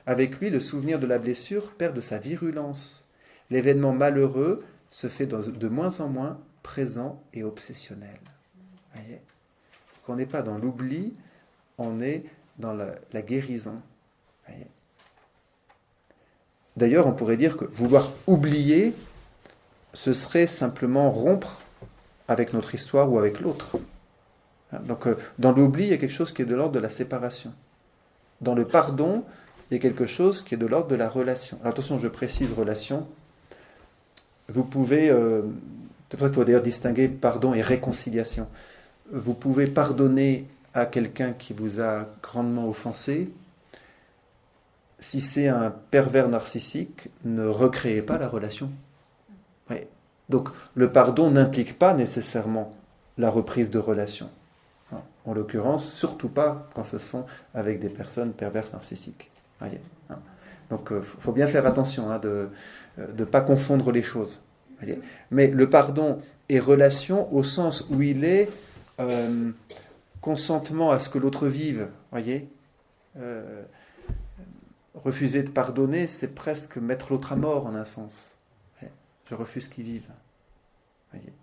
Avec lui, le souvenir de la blessure perd de sa virulence. L'événement malheureux se fait de moins en moins présent et obsessionnel. Voyez. On n'est pas dans l'oubli, on est dans la guérison. Voyez. D'ailleurs, on pourrait dire que vouloir oublier, ce serait simplement rompre avec notre histoire ou avec l'autre. Donc, dans l'oubli, il y a quelque chose qui est de l'ordre de la séparation. Dans le pardon, il y a quelque chose qui est de l'ordre de la relation. Alors, attention, je précise relation. Vous pouvez, peut-être qu'il faut d'ailleurs distinguer pardon et réconciliation. Vous pouvez pardonner à quelqu'un qui vous a grandement offensé. Si c'est un pervers narcissique, ne recréez pas la relation. Oui. Donc, le pardon n'implique pas nécessairement la reprise de relation. En l'occurrence, surtout pas quand ce sont avec des personnes perverses narcissiques. Voyez. Donc, il faut bien faire attention de ne pas confondre les choses. Voyez. Mais le pardon est relation au sens où il est consentement à ce que l'autre vive. Voyez. Refuser de pardonner, c'est presque mettre l'autre à mort en un sens. Je refuse qu'il vive. Voyez.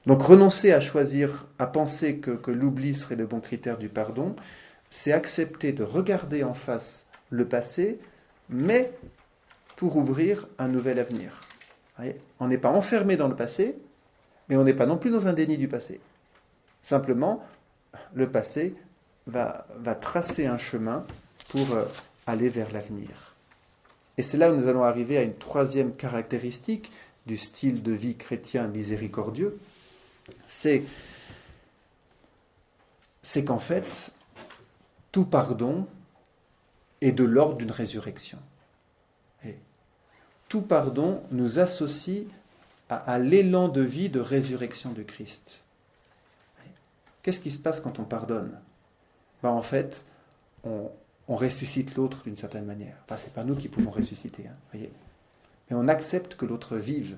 Donc renoncer à choisir, à penser que l'oubli serait le bon critère du pardon, c'est accepter de regarder en face le passé, mais pour ouvrir un nouvel avenir. Voyez. On n'est pas enfermé dans le passé, mais on n'est pas non plus dans un déni du passé. Simplement, le passé va tracer un chemin pour aller vers l'avenir. Et c'est là où nous allons arriver à une troisième caractéristique du style de vie chrétien miséricordieux, c'est qu'en fait, tout pardon est de l'ordre d'une résurrection. Et tout pardon nous associe à l'élan de vie de résurrection de Christ. Qu'est-ce qui se passe quand on pardonne ? En fait, on ressuscite l'autre d'une certaine manière. Enfin, ce n'est pas nous qui pouvons ressusciter, voyez. Mais on accepte que l'autre vive.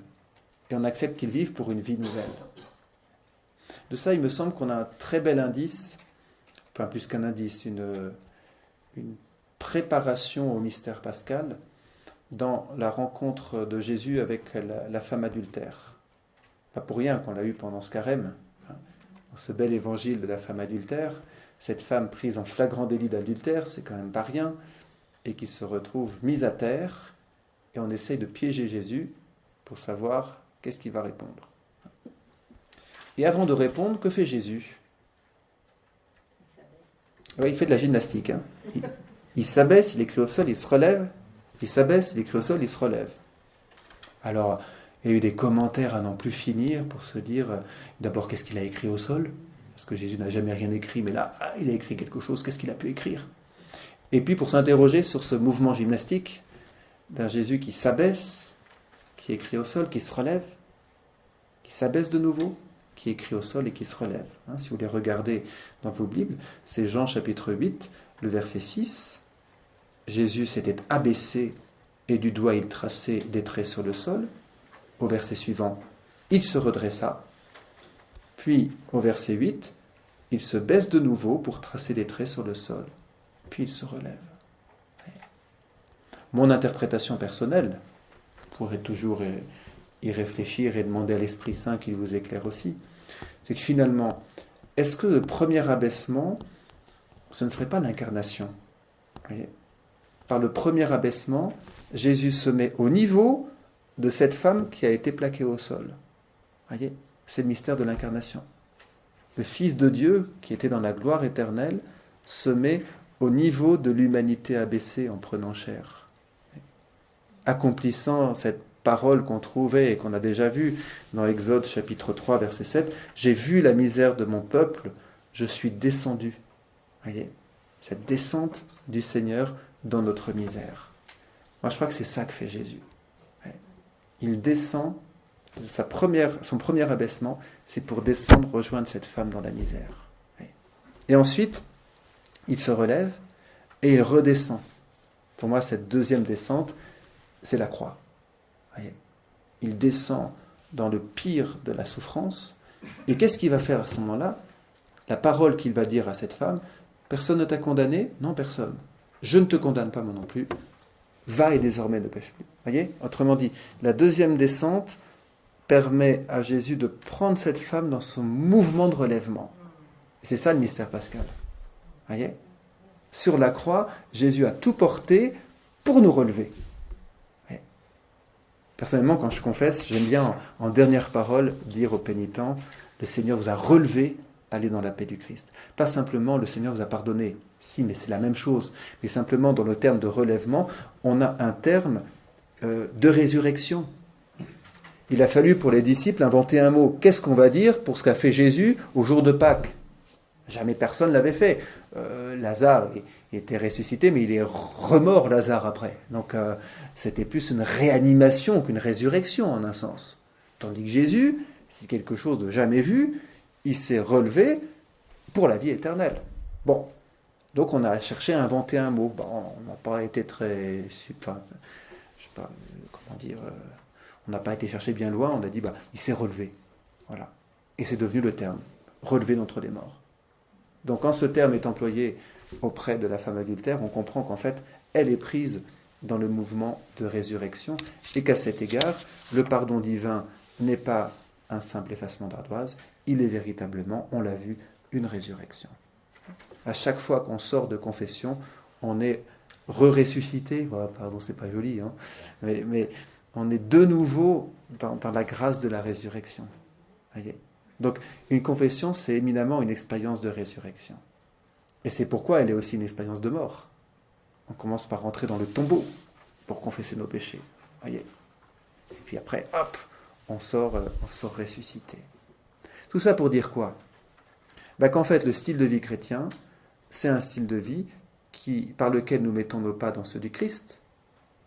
Et on accepte qu'il vive pour une vie nouvelle. De ça, il me semble qu'on a un très bel indice, enfin plus qu'un indice, une préparation au mystère pascal dans la rencontre de Jésus avec la femme adultère. Pas pour rien qu'on l'a eu pendant ce carême. Dans ce bel évangile de la femme adultère, cette femme prise en flagrant délit d'adultère, c'est quand même pas rien, et qui se retrouve mise à terre, et on essaye de piéger Jésus pour savoir qu'est-ce qu'il va répondre. Et avant de répondre, que fait Jésus ? Il fait de la gymnastique. Il s'abaisse, il écrit au sol, il se relève. Il s'abaisse, il écrit au sol, il se relève. Alors, il y a eu des commentaires à n'en plus finir pour se dire, d'abord, qu'est-ce qu'il a écrit au sol ? Parce que Jésus n'a jamais rien écrit, mais là, il a écrit quelque chose, qu'est-ce qu'il a pu écrire ? Et puis, pour s'interroger sur ce mouvement gymnastique d'un Jésus qui s'abaisse, qui écrit au sol, qui se relève, qui s'abaisse de nouveau, qui écrit au sol et qui se relève. Si vous les regardez dans vos Bibles, c'est Jean chapitre 8, le verset 6. Jésus s'était abaissé et du doigt il traçait des traits sur le sol. Au verset suivant, il se redressa. Puis, au verset 8, il se baisse de nouveau pour tracer des traits sur le sol. Puis il se relève. Mon interprétation personnelle, vous pourrez toujours y réfléchir et demander à l'Esprit Saint qu'il vous éclaire aussi, c'est que finalement, est-ce que le premier abaissement, ce ne serait pas l'incarnation ? Par le premier abaissement, Jésus se met au niveau de cette femme qui a été plaquée au sol. Voyez, c'est le mystère de l'incarnation. Le Fils de Dieu, qui était dans la gloire éternelle, se met au niveau de l'humanité abaissée en prenant chair. Accomplissant cette parole qu'on trouvait et qu'on a déjà vue dans Exode chapitre 3, verset 7, « J'ai vu la misère de mon peuple, je suis descendu. » Voyez, cette descente du Seigneur dans notre misère. Moi, je crois que c'est ça que fait Jésus. Il descend, son premier abaissement, c'est pour descendre, rejoindre cette femme dans la misère. Et ensuite, il se relève et il redescend. Pour moi, cette deuxième descente, c'est la croix. Voyez. Il descend dans le pire de la souffrance. Et qu'est-ce qu'il va faire à ce moment-là ? La parole qu'il va dire à cette femme, « Personne ne t'a condamné ? Non, personne. Je ne te condamne pas moi non plus. Va et désormais ne pêche plus. » Voyez ? Autrement dit, la deuxième descente permet à Jésus de prendre cette femme dans son mouvement de relèvement. Et c'est ça le mystère pascal. Voyez ? Sur la croix, Jésus a tout porté pour nous relever. Ouais. Personnellement, quand je confesse, j'aime bien en dernière parole dire aux pénitents, le Seigneur vous a relevé, allez dans la paix du Christ. Pas simplement le Seigneur vous a pardonné, si, mais c'est la même chose. Mais simplement dans le terme de relèvement, on a un terme de résurrection. Il a fallu pour les disciples inventer un mot. Qu'est-ce qu'on va dire pour ce qu'a fait Jésus au jour de Pâques ? Jamais personne ne l'avait fait. Lazare était ressuscité, mais il est remort, Lazare, après. Donc c'était plus une réanimation qu'une résurrection, en un sens. Tandis que Jésus, c'est quelque chose de jamais vu, il s'est relevé pour la vie éternelle. Bon, donc on a cherché à inventer un mot. Bon, on n'a pas été très... Enfin, je sais pas, comment dire... on n'a pas été chercher bien loin, on a dit, il s'est relevé. Voilà. Et c'est devenu le terme. Relevé d'entre les morts. Donc quand ce terme est employé auprès de la femme adultère, on comprend qu'en fait, elle est prise dans le mouvement de résurrection et qu'à cet égard, le pardon divin n'est pas un simple effacement d'ardoise, il est véritablement, on l'a vu, une résurrection. À chaque fois qu'on sort de confession, on est ressuscité, pardon, c'est pas joli, hein, mais on est de nouveau dans la grâce de la résurrection. Voyez ? Donc, une confession, c'est éminemment une expérience de résurrection. Et c'est pourquoi elle est aussi une expérience de mort. On commence par rentrer dans le tombeau pour confesser nos péchés. Voyez ? Et puis après, hop, on sort ressuscité. Tout ça pour dire quoi ? Qu'en fait, le style de vie chrétien, c'est un style de vie par lequel nous mettons nos pas dans ceux du Christ,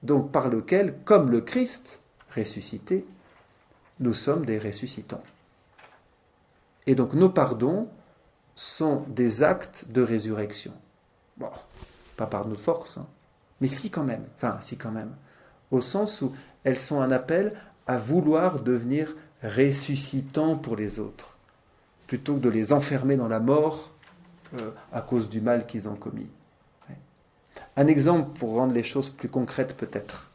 donc par lequel, comme le Christ ressuscité, nous sommes des ressuscitants. Et donc nos pardons sont des actes de résurrection. Bon, pas par notre force, mais si quand même. Enfin, si quand même. Au sens où elles sont un appel à vouloir devenir ressuscitants pour les autres, plutôt que de les enfermer dans la mort à cause du mal qu'ils ont commis. Ouais. Un exemple pour rendre les choses plus concrètes peut-être.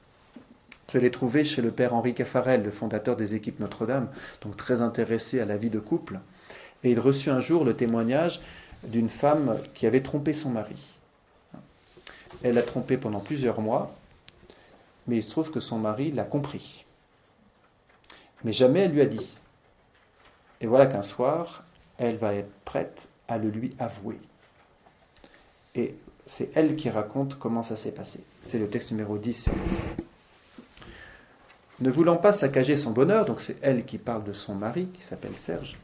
Je l'ai trouvé chez le père Henri Caffarel, le fondateur des équipes Notre-Dame, donc très intéressé à la vie de couple. Et il reçut un jour le témoignage d'une femme qui avait trompé son mari. Elle l'a trompé pendant plusieurs mois, mais il se trouve que son mari l'a compris. Mais jamais elle lui a dit. Et voilà qu'un soir, elle va être prête à le lui avouer. Et c'est elle qui raconte comment ça s'est passé. C'est le texte numéro 10 sur le livre. Ne voulant pas saccager son bonheur, donc c'est elle qui parle de son mari, qui s'appelle Serge,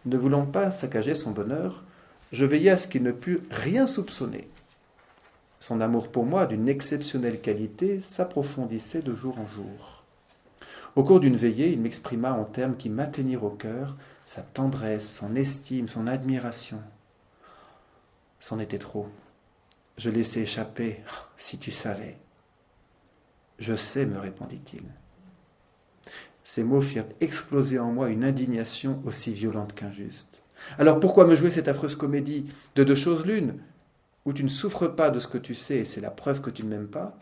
ne voulant pas saccager son bonheur, je veillais à ce qu'il ne pût rien soupçonner. Son amour pour moi, d'une exceptionnelle qualité, s'approfondissait de jour en jour. Au cours d'une veillée, il m'exprima en termes qui m'atteignirent au cœur sa tendresse, son estime, son admiration. C'en était trop. Je laissai échapper « Si tu savais !»« Je sais, me répondit-il. » Ces mots firent exploser en moi une indignation aussi violente qu'injuste. Alors pourquoi me jouer cette affreuse comédie de deux choses l'une, où tu ne souffres pas de ce que tu sais et c'est la preuve que tu ne m'aimes pas,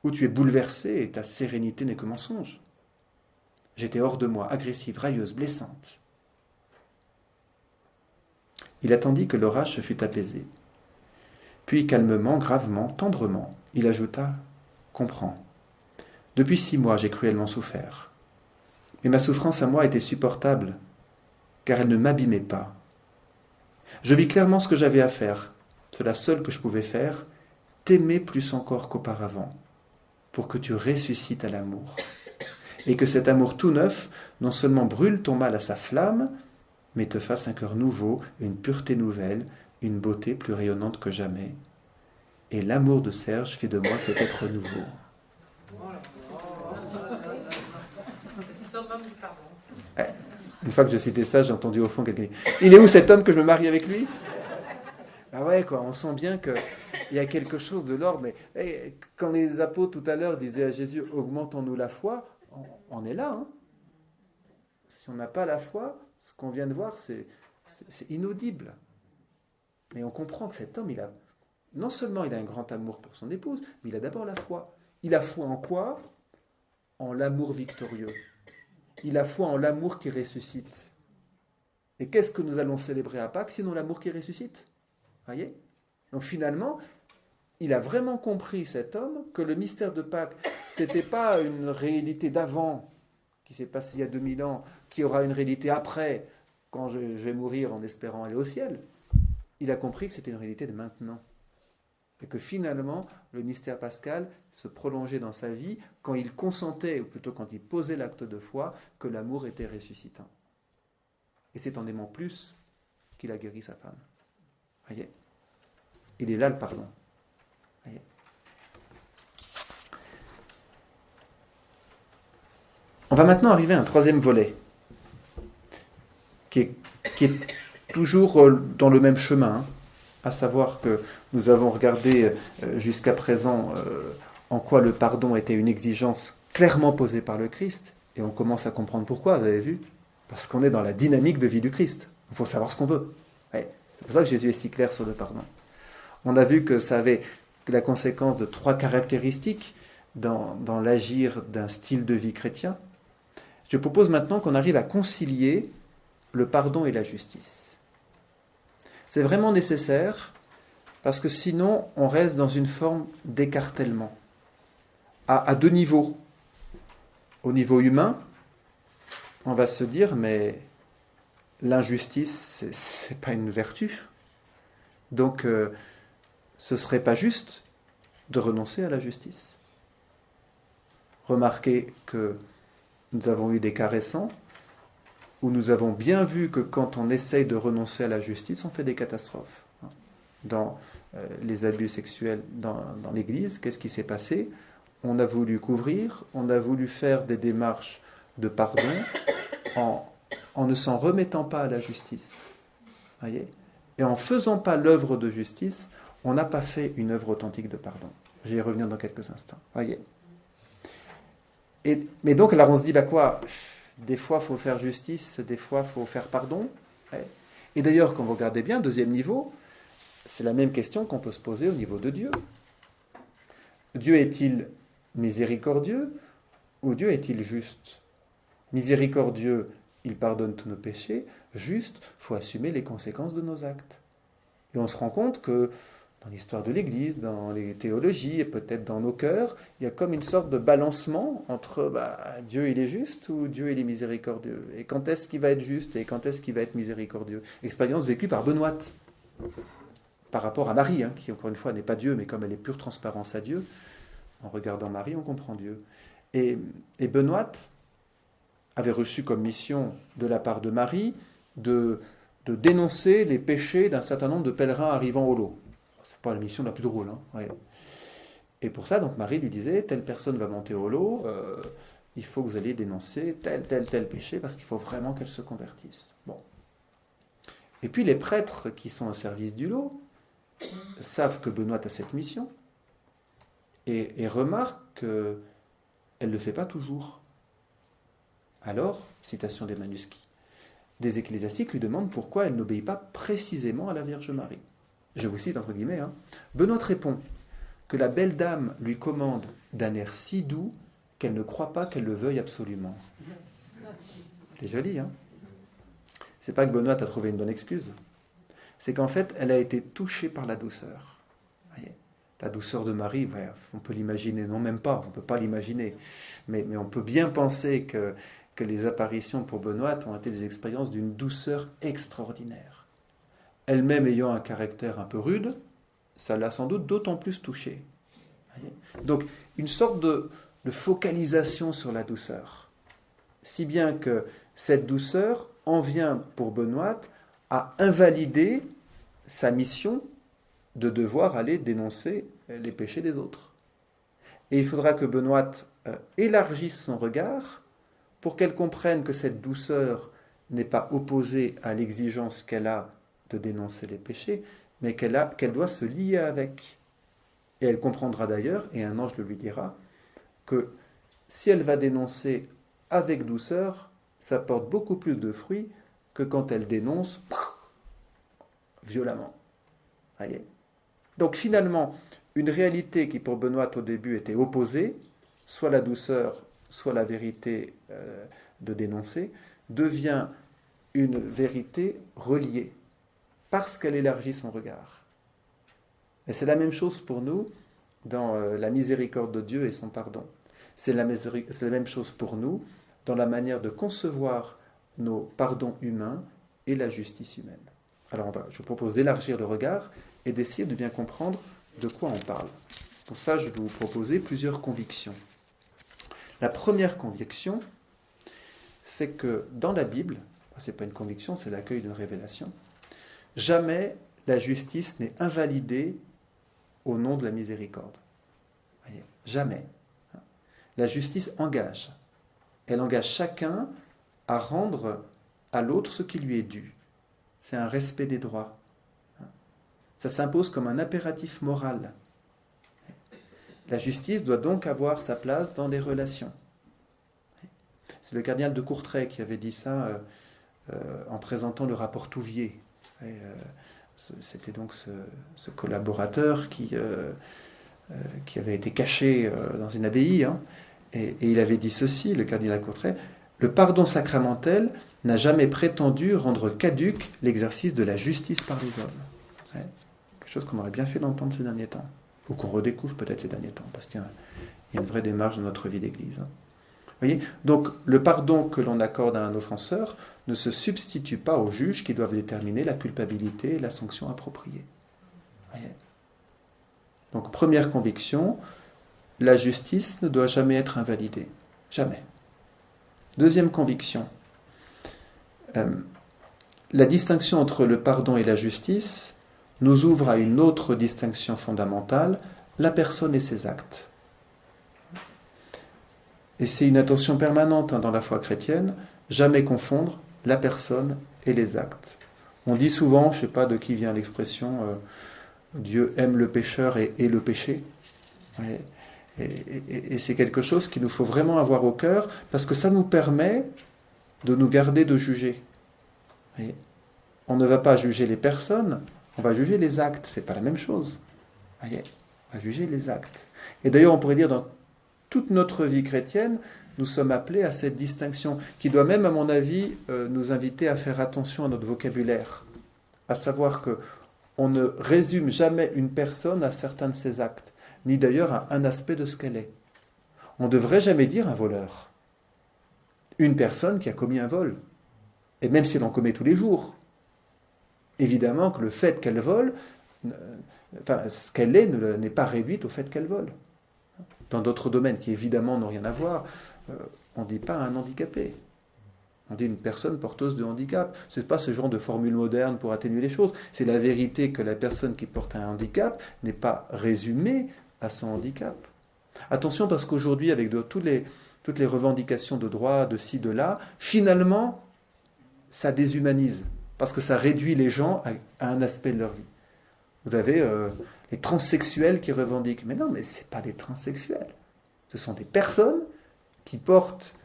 où tu es bouleversé et ta sérénité n'est que mensonge. J'étais hors de moi, agressive, railleuse, blessante. Il attendit que l'orage se fût apaisé. Puis calmement, gravement, tendrement, il ajouta « Comprends. Depuis 6 mois, j'ai cruellement souffert. Mais ma souffrance à moi était supportable, car elle ne m'abîmait pas. Je vis clairement ce que j'avais à faire, cela seul que je pouvais faire, t'aimer plus encore qu'auparavant, pour que tu ressuscites à l'amour. Et que cet amour tout neuf, non seulement brûle ton mal à sa flamme, mais te fasse un cœur nouveau, une pureté nouvelle, une beauté plus rayonnante que jamais. Et l'amour de Serge fait de moi cet être nouveau. » Une fois que je citais ça, j'ai entendu au fond quelqu'un dire « Il est où cet homme que je me marie avec lui ?» Ah ouais, quoi, on sent bien qu'il y a quelque chose de l'ordre. Mais quand les apôtres tout à l'heure disaient à Jésus « Augmentons-nous la foi », on est là. Hein. Si on n'a pas la foi, ce qu'on vient de voir, c'est inaudible. Mais on comprend que cet homme, non seulement il a un grand amour pour son épouse, mais il a d'abord la foi. Il a foi en quoi ? En l'amour victorieux. Il a foi en l'amour qui ressuscite. Et qu'est-ce que nous allons célébrer à Pâques, sinon l'amour qui ressuscite ? Voyez ? Donc finalement, il a vraiment compris, cet homme, que le mystère de Pâques, ce n'était pas une réalité d'avant, qui s'est passée il y a 2000 ans, qui aura une réalité après, quand je vais mourir en espérant aller au ciel. Il a compris que c'était une réalité de maintenant. Et que finalement, le mystère pascal se prolongeait dans sa vie quand il consentait, ou plutôt quand il posait l'acte de foi, que l'amour était ressuscitant. Et c'est en aimant plus qu'il a guéri sa femme. Voyez ? Il est là le pardon. Voyez ? On va maintenant arriver à un troisième volet, qui est toujours dans le même chemin, à savoir que nous avons regardé jusqu'à présent en quoi le pardon était une exigence clairement posée par le Christ, et on commence à comprendre pourquoi, vous avez vu ? Parce qu'on est dans la dynamique de vie du Christ. Il faut savoir ce qu'on veut. Ouais. C'est pour ça que Jésus est si clair sur le pardon. On a vu que ça avait la conséquence de 3 caractéristiques dans l'agir d'un style de vie chrétien. Je propose maintenant qu'on arrive à concilier le pardon et la justice. C'est vraiment nécessaire parce que sinon on reste dans une forme d'écartèlement à 2 niveaux. Au niveau humain, on va se dire mais l'injustice c'est pas une vertu, donc ce serait pas juste de renoncer à la justice. Remarquez que nous avons eu des cas récents où nous avons bien vu que quand on essaye de renoncer à la justice, on fait des catastrophes. Dans les abus sexuels dans l'Église, qu'est-ce qui s'est passé ? On a voulu couvrir, on a voulu faire des démarches de pardon en ne s'en remettant pas à la justice. Voyez ? Et en ne faisant pas l'œuvre de justice, on n'a pas fait une œuvre authentique de pardon. Je vais y revenir dans quelques instants. Voyez ? Mais donc, là, on se dit, quoi ? Des fois, il faut faire justice, des fois, il faut faire pardon. Et d'ailleurs, quand vous regardez bien, 2e niveau, c'est la même question qu'on peut se poser au niveau de Dieu. Dieu est-il miséricordieux ou Dieu est-il juste ? Miséricordieux, il pardonne tous nos péchés. Juste, il faut assumer les conséquences de nos actes. Et on se rend compte que dans l'histoire de l'Église, dans les théologies et peut-être dans nos cœurs, il y a comme une sorte de balancement entre Dieu il est juste ou Dieu il est miséricordieux. Et quand est-ce qu'il va être juste et quand est-ce qu'il va être miséricordieux ? Expérience vécue par Benoît par rapport à Marie, qui encore une fois n'est pas Dieu, mais comme elle est pure transparence à Dieu, en regardant Marie on comprend Dieu. Et Benoît avait reçu comme mission de la part de Marie de dénoncer les péchés d'un certain nombre de pèlerins arrivant au lot. C'est pas la mission la plus drôle. Ouais. Et pour ça, donc Marie lui disait, telle personne va monter au lot, il faut que vous alliez dénoncer tel péché, parce qu'il faut vraiment qu'elle se convertisse. Bon. Et puis les prêtres qui sont au service du lot savent que Benoît a cette mission, et remarquent qu'elle ne le fait pas toujours. Alors, citation des manuscrits, des ecclésiastiques lui demandent pourquoi elle n'obéit pas précisément à la Vierge Marie. Je vous cite entre guillemets. Benoît répond que la belle dame lui commande d'un air si doux qu'elle ne croit pas qu'elle le veuille absolument. C'est joli, C'est pas que Benoît a trouvé une bonne excuse. C'est qu'en fait, elle a été touchée par la douceur. Voyez, la douceur de Marie, on peut l'imaginer, non même pas, on ne peut pas l'imaginer. Mais on peut bien penser que les apparitions pour Benoît ont été des expériences d'une douceur extraordinaire. Elle-même ayant un caractère un peu rude, ça l'a sans doute d'autant plus touchée. Donc, une sorte de focalisation sur la douceur. Si bien que cette douceur en vient pour Benoît à invalider sa mission de devoir aller dénoncer les péchés des autres. Et il faudra que Benoît élargisse son regard pour qu'elle comprenne que cette douceur n'est pas opposée à l'exigence qu'elle a de dénoncer les péchés, mais qu'elle doit se lier avec. Et elle comprendra d'ailleurs, et un ange le lui dira, que si elle va dénoncer avec douceur, ça porte beaucoup plus de fruits que quand elle dénonce violemment. Voyez ? Donc finalement, une réalité qui pour Benoît au début était opposée, soit la douceur, soit la vérité de dénoncer, devient une vérité reliée, parce qu'elle élargit son regard. Et c'est la même chose pour nous dans la miséricorde de Dieu et son pardon. C'est la même chose pour nous dans la manière de concevoir nos pardons humains et la justice humaine. Alors je propose d'élargir le regard et d'essayer de bien comprendre de quoi on parle. Pour ça, je vais vous proposer plusieurs convictions. La première conviction, c'est que dans la Bible, ce n'est pas une conviction, c'est l'accueil d'une révélation, jamais la justice n'est invalidée au nom de la miséricorde. Voyez, jamais. La justice engage. Elle engage chacun à rendre à l'autre ce qui lui est dû. C'est un respect des droits. Ça s'impose comme un impératif moral. La justice doit donc avoir sa place dans les relations. C'est le cardinal de Courtrai qui avait dit ça en présentant le rapport Touvier. C'était donc ce collaborateur qui avait été caché dans une abbaye, hein, et il avait dit ceci, le cardinal Courtrai: le pardon sacramentel n'a jamais prétendu rendre caduque l'exercice de la justice par les hommes. Ouais. Quelque chose qu'on aurait bien fait d'entendre ces derniers temps, ou qu'on redécouvre peut-être ces derniers temps, parce qu'il y a une vraie démarche dans notre vie d'Église. Hein. Voyez, donc le pardon que l'on accorde à un offenseur ne se substitue pas aux juges qui doivent déterminer la culpabilité et la sanction appropriée. Voyez. Donc première conviction, la justice ne doit jamais être invalidée. Jamais. Deuxième conviction, la distinction entre le pardon et la justice nous ouvre à une autre distinction fondamentale, la personne et ses actes. Et c'est une attention permanente dans la foi chrétienne, jamais confondre la personne et les actes. On dit souvent, je ne sais pas de qui vient l'expression, Dieu aime le pécheur et le péché. Et c'est quelque chose qu'il nous faut vraiment avoir au cœur, parce que ça nous permet de nous garder de juger. On ne va pas juger les personnes, on va juger les actes. C'est pas la même chose. On va juger les actes. Et d'ailleurs, on pourrait dire dans toute notre vie chrétienne, nous sommes appelés à cette distinction, qui doit même, à mon avis, nous inviter à faire attention à notre vocabulaire. À savoir que on ne résume jamais une personne à certains de ses actes, ni d'ailleurs à un aspect de ce qu'elle est. On ne devrait jamais dire un voleur. Une personne qui a commis un vol. Et même si elle en commet tous les jours. Évidemment que le fait qu'elle vole, ce qu'elle est n'est pas réduite au fait qu'elle vole. Dans d'autres domaines qui évidemment n'ont rien à voir, on ne dit pas un handicapé. On dit une personne porteuse de handicap. Ce n'est pas ce genre de formule moderne pour atténuer les choses. C'est la vérité que la personne qui porte un handicap n'est pas résumée à son handicap. Attention, parce qu'aujourd'hui, avec toutes les revendications de droit, de ci, de là, finalement, ça déshumanise. Parce que ça réduit les gens à un aspect de leur vie. Vous avez les transsexuels qui revendiquent. Mais non, mais ce n'est pas des transsexuels. Ce sont des personnes qui portent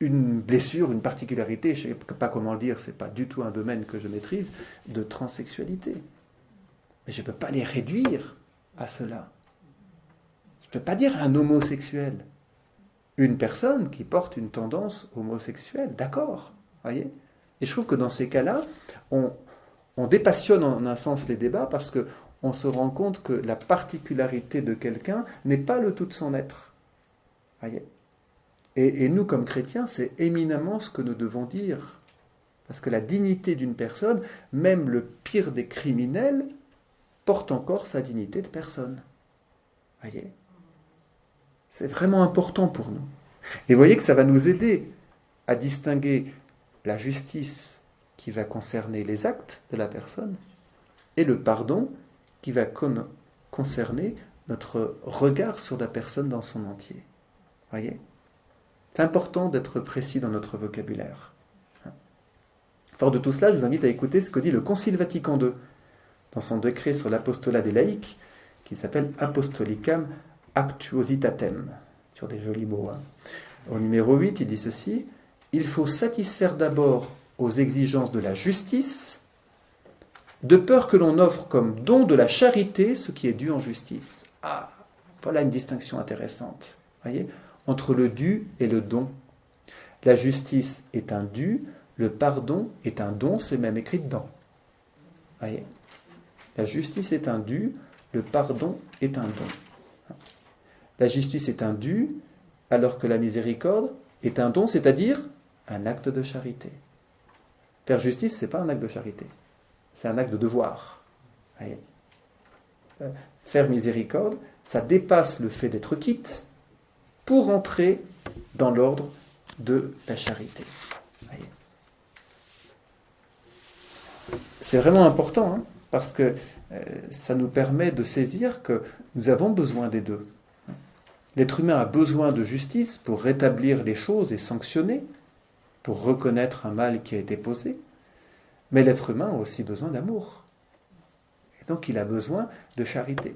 une blessure, une particularité, je ne sais pas comment le dire, ce n'est pas du tout un domaine que je maîtrise, de transsexualité. Mais je ne peux pas les réduire à cela. Je ne peux pas dire un homosexuel. Une personne qui porte une tendance homosexuelle, d'accord, voyez ? Et je trouve que dans ces cas-là, on dépassionne en un sens les débats parce qu'on se rend compte que la particularité de quelqu'un n'est pas le tout de son être. Voyez ? Et nous, comme chrétiens, c'est éminemment ce que nous devons dire. Parce que la dignité d'une personne, même le pire des criminels, porte encore sa dignité de personne. Voyez ? C'est vraiment important pour nous. Et voyez que ça va nous aider à distinguer la justice qui va concerner les actes de la personne et le pardon qui va concerner notre regard sur la personne dans son entier. Voyez ? C'est important d'être précis dans notre vocabulaire. Fort de tout cela, je vous invite à écouter ce que dit le Concile Vatican II dans son décret sur l'apostolat des laïcs, qui s'appelle Apostolicam Actuositatem, sur des jolis mots. Au numéro 8, il dit ceci: il faut satisfaire d'abord aux exigences de la justice, de peur que l'on offre comme don de la charité ce qui est dû en justice. Ah, voilà une distinction intéressante. Voyez ? Entre le dû et le don. La justice est un dû, le pardon est un don, c'est même écrit dedans. Voyez ? La justice est un dû, le pardon est un don. La justice est un dû, alors que la miséricorde est un don, c'est-à-dire un acte de charité. Faire justice, ce n'est pas un acte de charité, c'est un acte de devoir. Voyez. Faire miséricorde, ça dépasse le fait d'être quitte pour entrer dans l'ordre de la charité. Voyez. C'est vraiment important, parce que ça nous permet de saisir que nous avons besoin des deux. L'être humain a besoin de justice pour rétablir les choses et sanctionner, pour reconnaître un mal qui a été posé, mais l'être humain a aussi besoin d'amour. Et donc il a besoin de charité.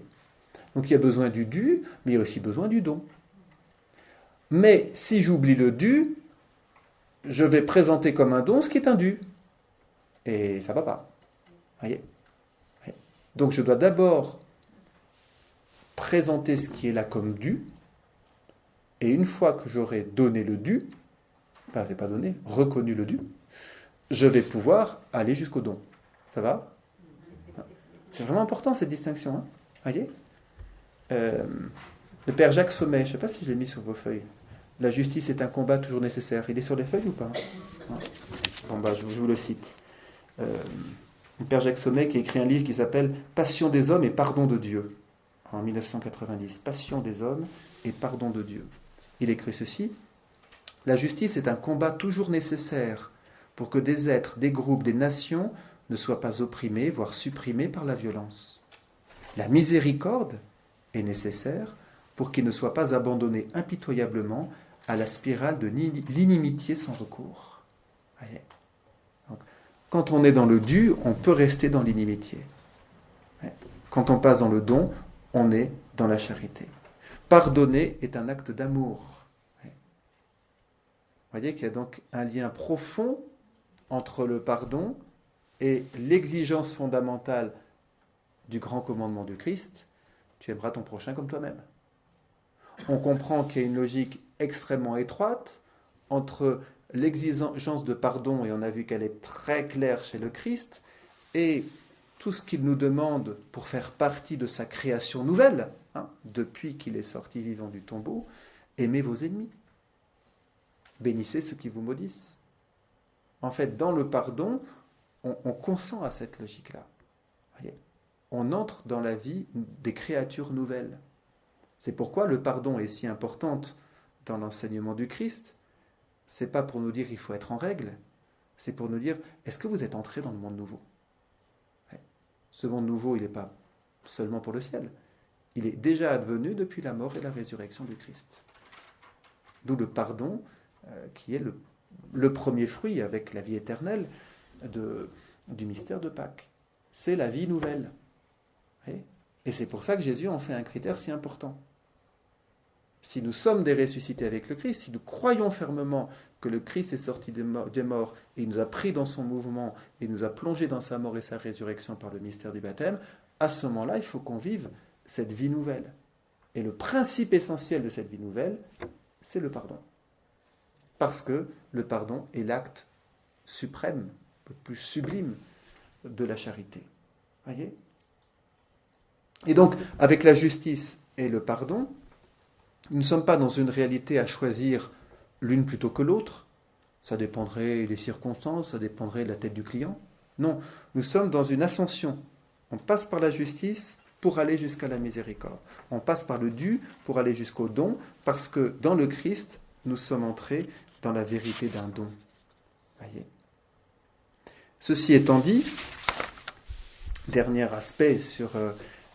Donc il y a besoin du dû, mais il y a aussi besoin du don. Mais si j'oublie le dû, je vais présenter comme un don ce qui est un dû. Et ça ne va pas. Voyez ? Donc je dois d'abord présenter ce qui est là comme dû, et une fois que j'aurai donné le dû, enfin c'est pas donné, reconnu le dû, je vais pouvoir aller jusqu'au don. Ça va ? C'est vraiment important cette distinction. Voyez ? Le père Jacques Sommet, je ne sais pas si je l'ai mis sur vos feuilles. La justice est un combat toujours nécessaire. Il est sur les feuilles ou pas ? Bon, je vous le cite. Le père Jacques Sommet qui a écrit un livre qui s'appelle Passion des hommes et pardon de Dieu, en 1990. Passion des hommes et pardon de Dieu. Il écrit ceci. La justice est un combat toujours nécessaire pour que des êtres, des groupes, des nations ne soient pas opprimés, voire supprimés par la violence. La miséricorde est nécessaire pour qu'ils ne soient pas abandonnés impitoyablement à la spirale de l'inimitié sans recours. Voyez. Donc, quand on est dans le dû, on peut rester dans l'inimitié. Quand on passe dans le don, on est dans la charité. Pardonner est un acte d'amour. Vous voyez qu'il y a donc un lien profond entre le pardon et l'exigence fondamentale du grand commandement du Christ, tu aimeras ton prochain comme toi-même. On comprend qu'il y a une logique extrêmement étroite entre l'exigence de pardon, et on a vu qu'elle est très claire chez le Christ, et tout ce qu'il nous demande pour faire partie de sa création nouvelle, depuis qu'il est sorti vivant du tombeau, aimez vos ennemis, bénissez ceux qui vous maudissent. En fait, dans le pardon, on consent à cette logique-là. Voyez, on entre dans la vie des créatures nouvelles. C'est pourquoi le pardon est si important dans l'enseignement du Christ. C'est pas pour nous dire il faut être en règle, c'est pour nous dire est-ce que vous êtes entrés dans le monde nouveau ? Ce monde nouveau, il n'est pas seulement pour le ciel, il est déjà advenu depuis la mort et la résurrection du Christ. D'où le pardon qui est le premier fruit avec la vie éternelle du mystère de Pâques. C'est la vie nouvelle. Et c'est pour ça que Jésus en fait un critère si important. Si nous sommes des ressuscités avec le Christ, si nous croyons fermement que le Christ est sorti des morts et il nous a pris dans son mouvement et nous a plongé dans sa mort et sa résurrection par le mystère du baptême, à ce moment-là, il faut qu'on vive cette vie nouvelle. Et le principe essentiel de cette vie nouvelle, c'est le pardon. Parce que le pardon est l'acte suprême, le plus sublime de la charité. Voyez ? Et donc, avec la justice et le pardon, nous ne sommes pas dans une réalité à choisir l'une plutôt que l'autre. Ça dépendrait des circonstances, ça dépendrait de la tête du client. Non, nous sommes dans une ascension. On passe par la justice pour aller jusqu'à la miséricorde. On passe par le dû pour aller jusqu'au don, parce que dans le Christ, nous sommes entrés dans la vérité d'un don. Voyez. Ceci étant dit, dernier aspect sur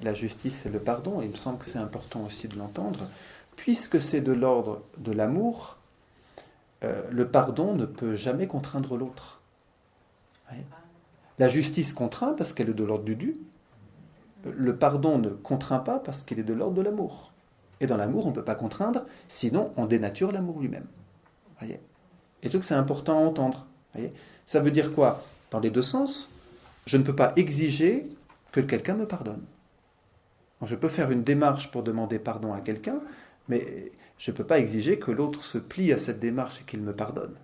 la justice et le pardon, il me semble que c'est important aussi de l'entendre, puisque c'est de l'ordre de l'amour, le pardon ne peut jamais contraindre l'autre. La justice contraint parce qu'elle est de l'ordre du dû. Le pardon ne contraint pas parce qu'il est de l'ordre de l'amour. Et dans l'amour, on ne peut pas contraindre, sinon on dénature l'amour lui-même. Voyez. Et donc c'est important à entendre. Voyez. Ça veut dire quoi ? Dans les deux sens, je ne peux pas exiger que quelqu'un me pardonne. Donc, je peux faire une démarche pour demander pardon à quelqu'un, mais je ne peux pas exiger que l'autre se plie à cette démarche et qu'il me pardonne.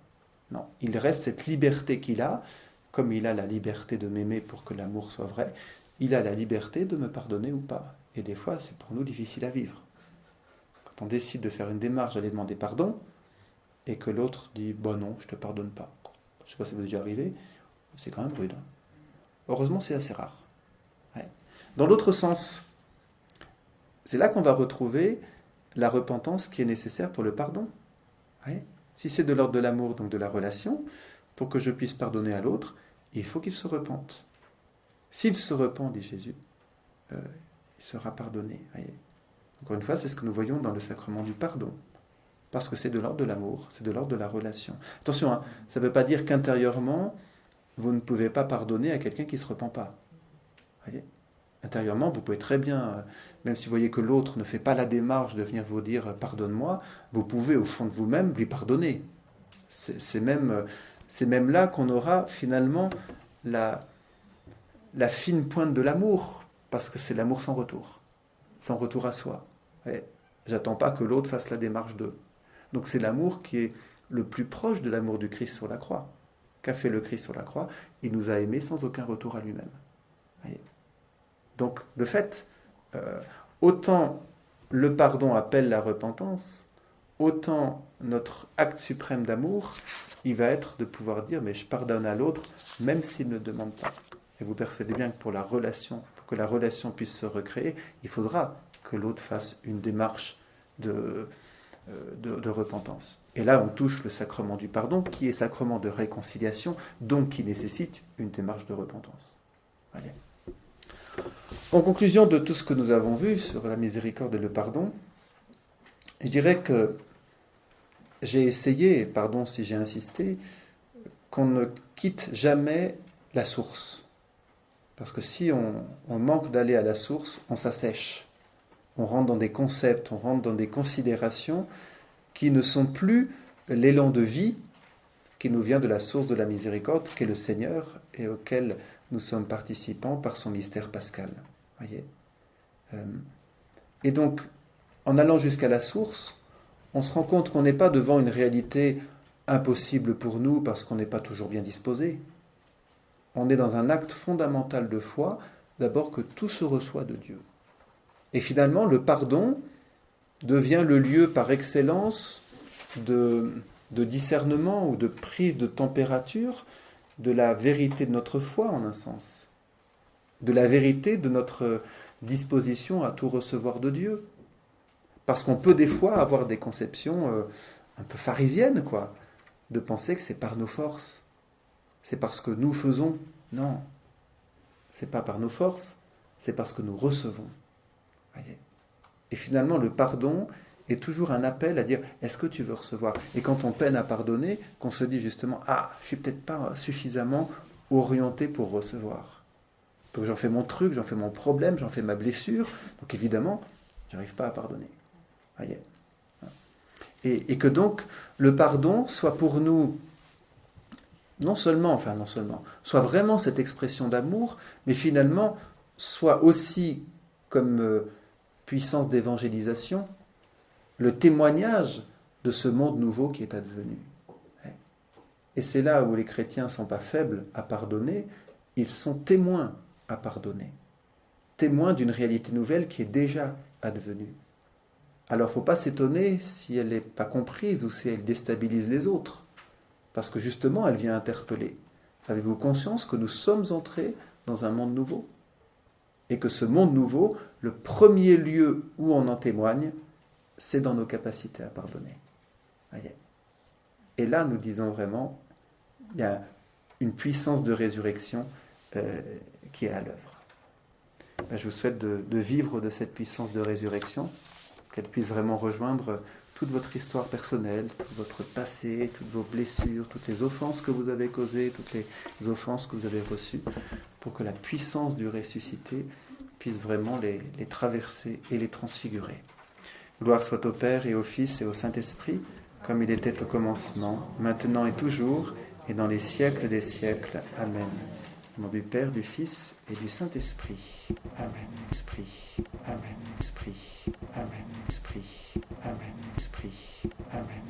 Non, il reste cette liberté qu'il a, comme il a la liberté de m'aimer pour que l'amour soit vrai, il a la liberté de me pardonner ou pas. Et des fois, c'est pour nous difficile à vivre. Quand on décide de faire une démarche d'aller demander pardon, et que l'autre dit « bon non, je ne te pardonne pas ». Je ne sais pas si ça vous est déjà arrivé, c'est quand même rude. Heureusement, c'est assez rare. Ouais. Dans l'autre sens, c'est là qu'on va retrouver la repentance qui est nécessaire pour le pardon. Ouais. Si c'est de l'ordre de l'amour, donc de la relation, pour que je puisse pardonner à l'autre, il faut qu'il se repente. S'il se repent, dit Jésus, il sera pardonné. Voyez. Encore une fois, c'est ce que nous voyons dans le sacrement du pardon. Parce que c'est de l'ordre de l'amour, c'est de l'ordre de la relation. Attention, hein, ça ne veut pas dire qu'intérieurement, vous ne pouvez pas pardonner à quelqu'un qui ne se repent pas. Voyez. Intérieurement, vous pouvez très bien, même si vous voyez que l'autre ne fait pas la démarche de venir vous dire « pardonne-moi », vous pouvez au fond de vous-même lui pardonner. C'est même là qu'on aura finalement la fine pointe de l'amour, parce que c'est l'amour sans retour à soi. Et j'attends pas que l'autre fasse la démarche d'eux. Donc c'est l'amour qui est le plus proche de l'amour du Christ sur la croix. Qu'a fait le Christ sur la croix? Il nous a aimés sans aucun retour à lui-même. Voyez. Donc de fait, autant le pardon appelle la repentance, autant notre acte suprême d'amour, il va être de pouvoir dire « mais je pardonne à l'autre, même s'il ne demande pas ». Et vous percevez bien que pour que la relation puisse se recréer, il faudra que l'autre fasse une démarche de repentance. Et là, on touche le sacrement du pardon, qui est sacrement de réconciliation, donc qui nécessite une démarche de repentance. Allez. En conclusion de tout ce que nous avons vu sur la miséricorde et le pardon, je dirais que j'ai essayé, pardon si j'ai insisté, qu'on ne quitte jamais la source. Parce que si on manque d'aller à la source, on s'assèche. On rentre dans des concepts, on rentre dans des considérations qui ne sont plus l'élan de vie qui nous vient de la source de la miséricorde, qu'est le Seigneur, et auquel nous sommes participants par son mystère pascal. Voyez. Et donc, en allant jusqu'à la source, on se rend compte qu'on n'est pas devant une réalité impossible pour nous parce qu'on n'est pas toujours bien disposé. On est dans un acte fondamental de foi, d'abord que tout se reçoit de Dieu. Et finalement, le pardon devient le lieu par excellence de discernement ou de prise de température de la vérité de notre foi, en un sens. De la vérité de notre disposition à tout recevoir de Dieu. Parce qu'on peut des fois avoir des conceptions un peu pharisiennes, quoi, de penser que c'est par nos forces. C'est parce que nous faisons. Non. C'est pas par nos forces, c'est parce que nous recevons. Voyez. Et finalement, le pardon est toujours un appel à dire « est-ce que tu veux recevoir ?» Et quand on peine à pardonner, qu'on se dit justement « ah, je suis peut-être pas suffisamment orienté pour recevoir. Donc j'en fais mon truc, j'en fais mon problème, j'en fais ma blessure, donc évidemment, j'arrive pas à pardonner. » Voyez. Et que donc, le pardon soit pour nous non seulement, soit vraiment cette expression d'amour, mais finalement, soit aussi comme puissance d'évangélisation, le témoignage de ce monde nouveau qui est advenu. Et c'est là où les chrétiens ne sont pas faibles à pardonner, ils sont témoins à pardonner. Témoins d'une réalité nouvelle qui est déjà advenue. Alors il ne faut pas s'étonner si elle n'est pas comprise ou si elle déstabilise les autres. Parce que justement, elle vient interpeller. Avez-vous conscience que nous sommes entrés dans un monde nouveau? Et que ce monde nouveau, le premier lieu où on en témoigne, c'est dans nos capacités à pardonner. Voyez. Et là, nous disons vraiment, il y a une puissance de résurrection qui est à l'œuvre. Je vous souhaite de vivre de cette puissance de résurrection, qu'elle puisse vraiment rejoindre toute votre histoire personnelle, tout votre passé, toutes vos blessures, toutes les offenses que vous avez causées, toutes les offenses que vous avez reçues, pour que la puissance du ressuscité puisse vraiment les traverser et les transfigurer. Gloire soit au Père et au Fils et au Saint-Esprit, comme il était au commencement, maintenant et toujours, et dans les siècles des siècles. Amen. Au nom du Père, du Fils et du Saint-Esprit. Amen. Esprit. Amen. Esprit. Amen. Esprit. Amen. Esprit. Amen.